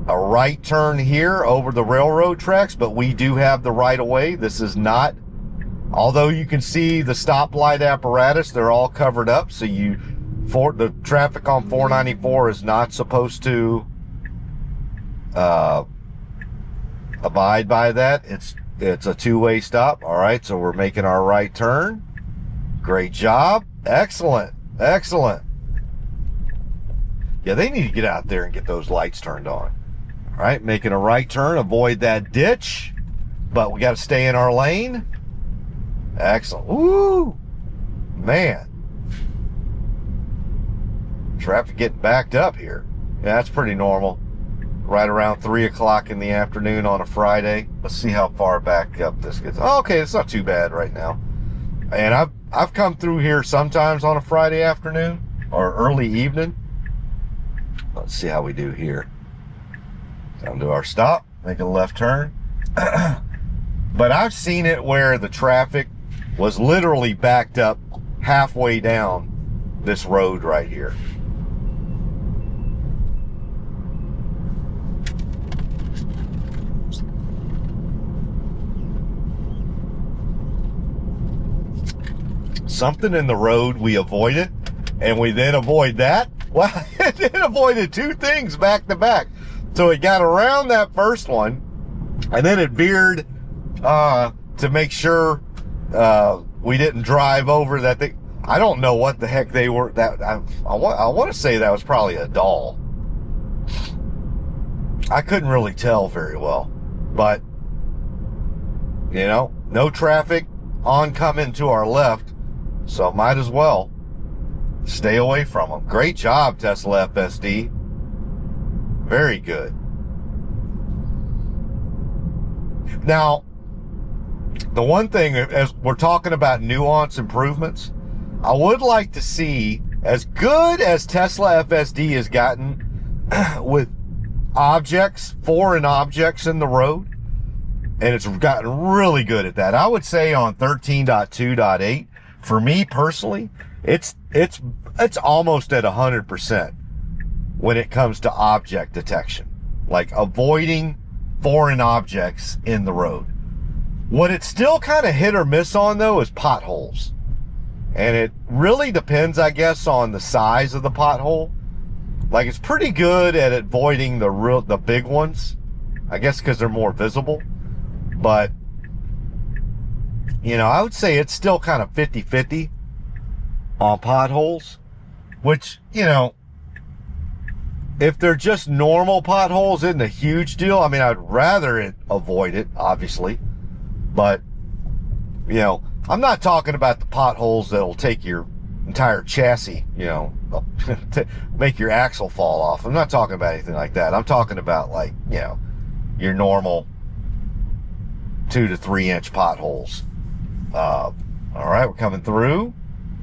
[SPEAKER 1] a right turn here over the railroad tracks, but we do have the right of way. This is not... Although you can see the stoplight apparatus, they're all covered up. So the traffic on 494 is not supposed to abide by that. It's a two-way stop. All right, so we're making our right turn. Great job. Excellent. Excellent. Yeah, they need to get out there and get those lights turned on. All right, making a right turn, avoid that ditch, but we got to stay in our lane. Excellent. Woo! Man. Traffic getting backed up here. Yeah, that's pretty normal. Right around 3 o'clock in the afternoon on a Friday. Let's see how far back up this gets. Oh, okay, it's not too bad right now. And I've come through here sometimes on a Friday afternoon or early evening. Let's see how we do here. Down to our stop, make a left turn. But I've seen it where the traffic was literally backed up halfway down this road right here. Something in the road, we avoid it, and we then avoid that. Well, it avoided 2 things back to back. So it got around that first one, and then it veered to make sure we didn't drive over that thing. I don't know what the heck they were. That I want to say that was probably a doll. I couldn't really tell very well, but you know, no traffic oncoming to our left, so might as well stay away from them. Great job, Tesla FSD. Very good. Now, the one thing, as we're talking about nuance improvements, I would like to see, as good as Tesla FSD has gotten with objects, foreign objects in the road, and it's gotten really good at that. I would say on 13.2.8, for me personally, it's almost at 100% when it comes to object detection, like avoiding foreign objects in the road. What it's still kind of hit or miss on, though, is potholes. And it really depends, I guess, on the size of the pothole. Like, it's pretty good at avoiding the big ones, I guess because they're more visible. But, you know, I would say it's still kind of 50-50 on potholes, which, you know, if they're just normal potholes, isn't a huge deal. I mean, I'd rather avoid it, obviously. But, you know, I'm not talking about the potholes that'll take your entire chassis, you know, to make your axle fall off. I'm not talking about anything like that. I'm talking about, like, you know, your normal 2 to 3 inch potholes. All right, we're coming through.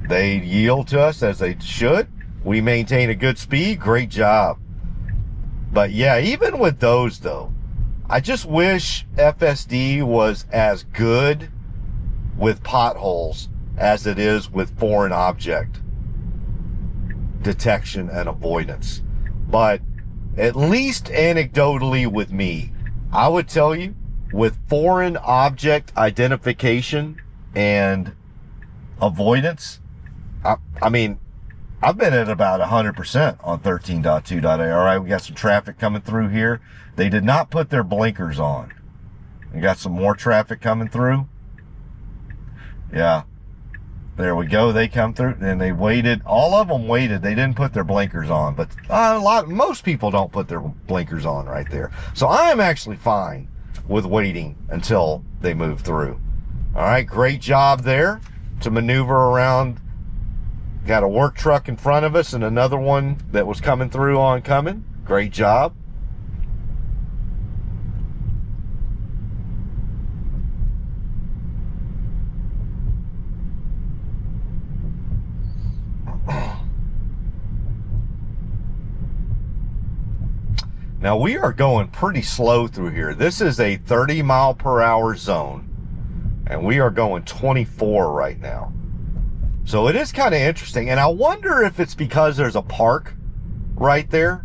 [SPEAKER 1] They yield to us as they should. We maintain a good speed. Great job. But yeah, even with those though, I just wish FSD was as good with potholes as it is with foreign object detection and avoidance. But at least anecdotally with me, I would tell you, with foreign object identification and avoidance, I mean, I've been at about 100% on 13.2.8. All right, we got some traffic coming through here. They did not put their blinkers on. We got some more traffic coming through. Yeah, there we go. They come through and they waited. All of them waited. They didn't put their blinkers on, but most people don't put their blinkers on right there. So I am actually fine with waiting until they move through. All right, great job there to maneuver around. Got a work truck in front of us and another one that was coming through oncoming. Great job. Now we are going pretty slow through here. This is a 30 mile per hour zone and we are going 24 right now. So it is kind of interesting, and I wonder if it's because there's a park right there.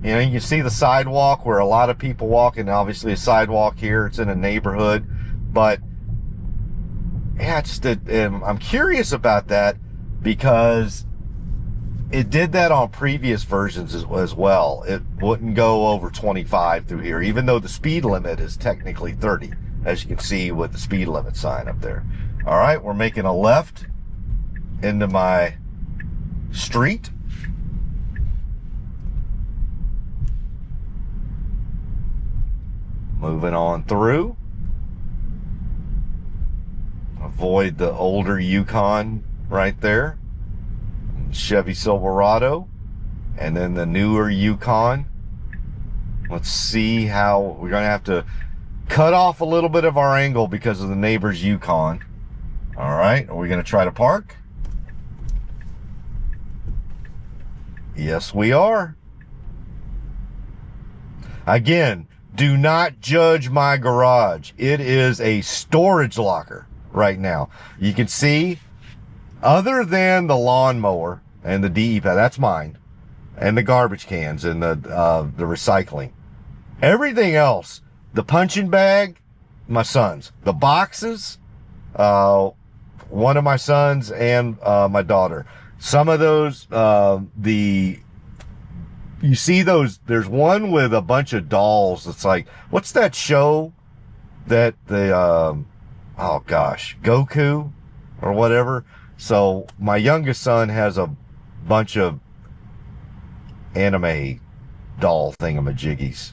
[SPEAKER 1] You know, you see the sidewalk where a lot of people walk, and obviously a sidewalk here. It's in a neighborhood, but yeah, I'm curious about that because it did that on previous versions as well. It wouldn't go over 25 through here, even though the speed limit is technically 30, as you can see with the speed limit sign up there. All right, we're making a left into my street. Moving on through. Avoid the older Yukon right there. Chevy Silverado. And then the newer Yukon. Let's see how we're going to have to cut off a little bit of our angle because of the neighbor's Yukon. All right, are we going to try to park? Yes, we are. Again, do not judge my garage. It is a storage locker right now. You can see, other than the lawnmower and the DE pad, that's mine, and the garbage cans and the recycling. Everything else, the punching bag, my son's. The boxes, one of my sons and my daughter. Some of those, you see those, there's one with a bunch of dolls. It's like, what's that show that oh gosh, Goku or whatever. So my youngest son has a bunch of anime doll thingamajiggies.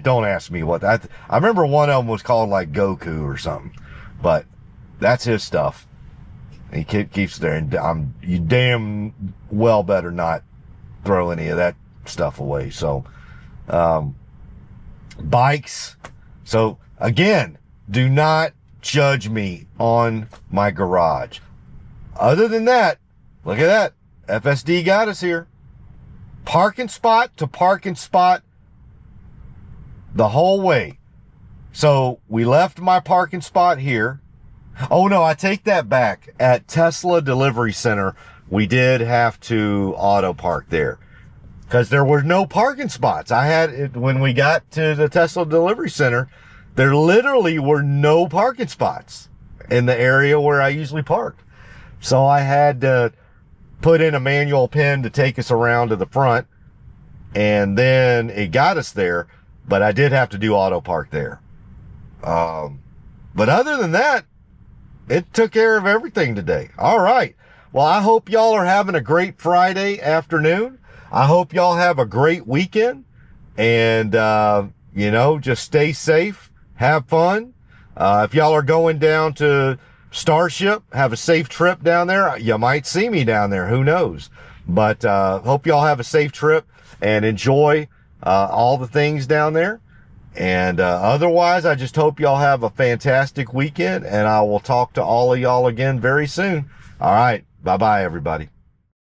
[SPEAKER 1] Don't ask me what that, I remember one of them was called like Goku or something, but that's his stuff. He keeps there, and you damn well better not throw any of that stuff away. So, bikes. So again, do not judge me on my garage. Other than that, look at that. FSD got us here. Parking spot to parking spot the whole way. So we left my parking spot here. Oh no, I take that back. At Tesla Delivery Center, we did have to Autopark there because there were no parking spots. I had it when we got to the Tesla Delivery Center. There literally were no parking spots in the area where I usually park. So I had to put in a manual pin to take us around to the front, and then it got us there, but I did have to do Autopark there. But other than that, it took care of everything today. All right. Well, I hope y'all are having a great Friday afternoon. I hope y'all have a great weekend, and you know, just stay safe, have fun. If y'all are going down to Starship, have a safe trip down there. You might see me down there, who knows? But hope y'all have a safe trip and enjoy all the things down there. And otherwise, I just hope y'all have a fantastic weekend, and I will talk to all of y'all again very soon. All right, bye-bye, everybody.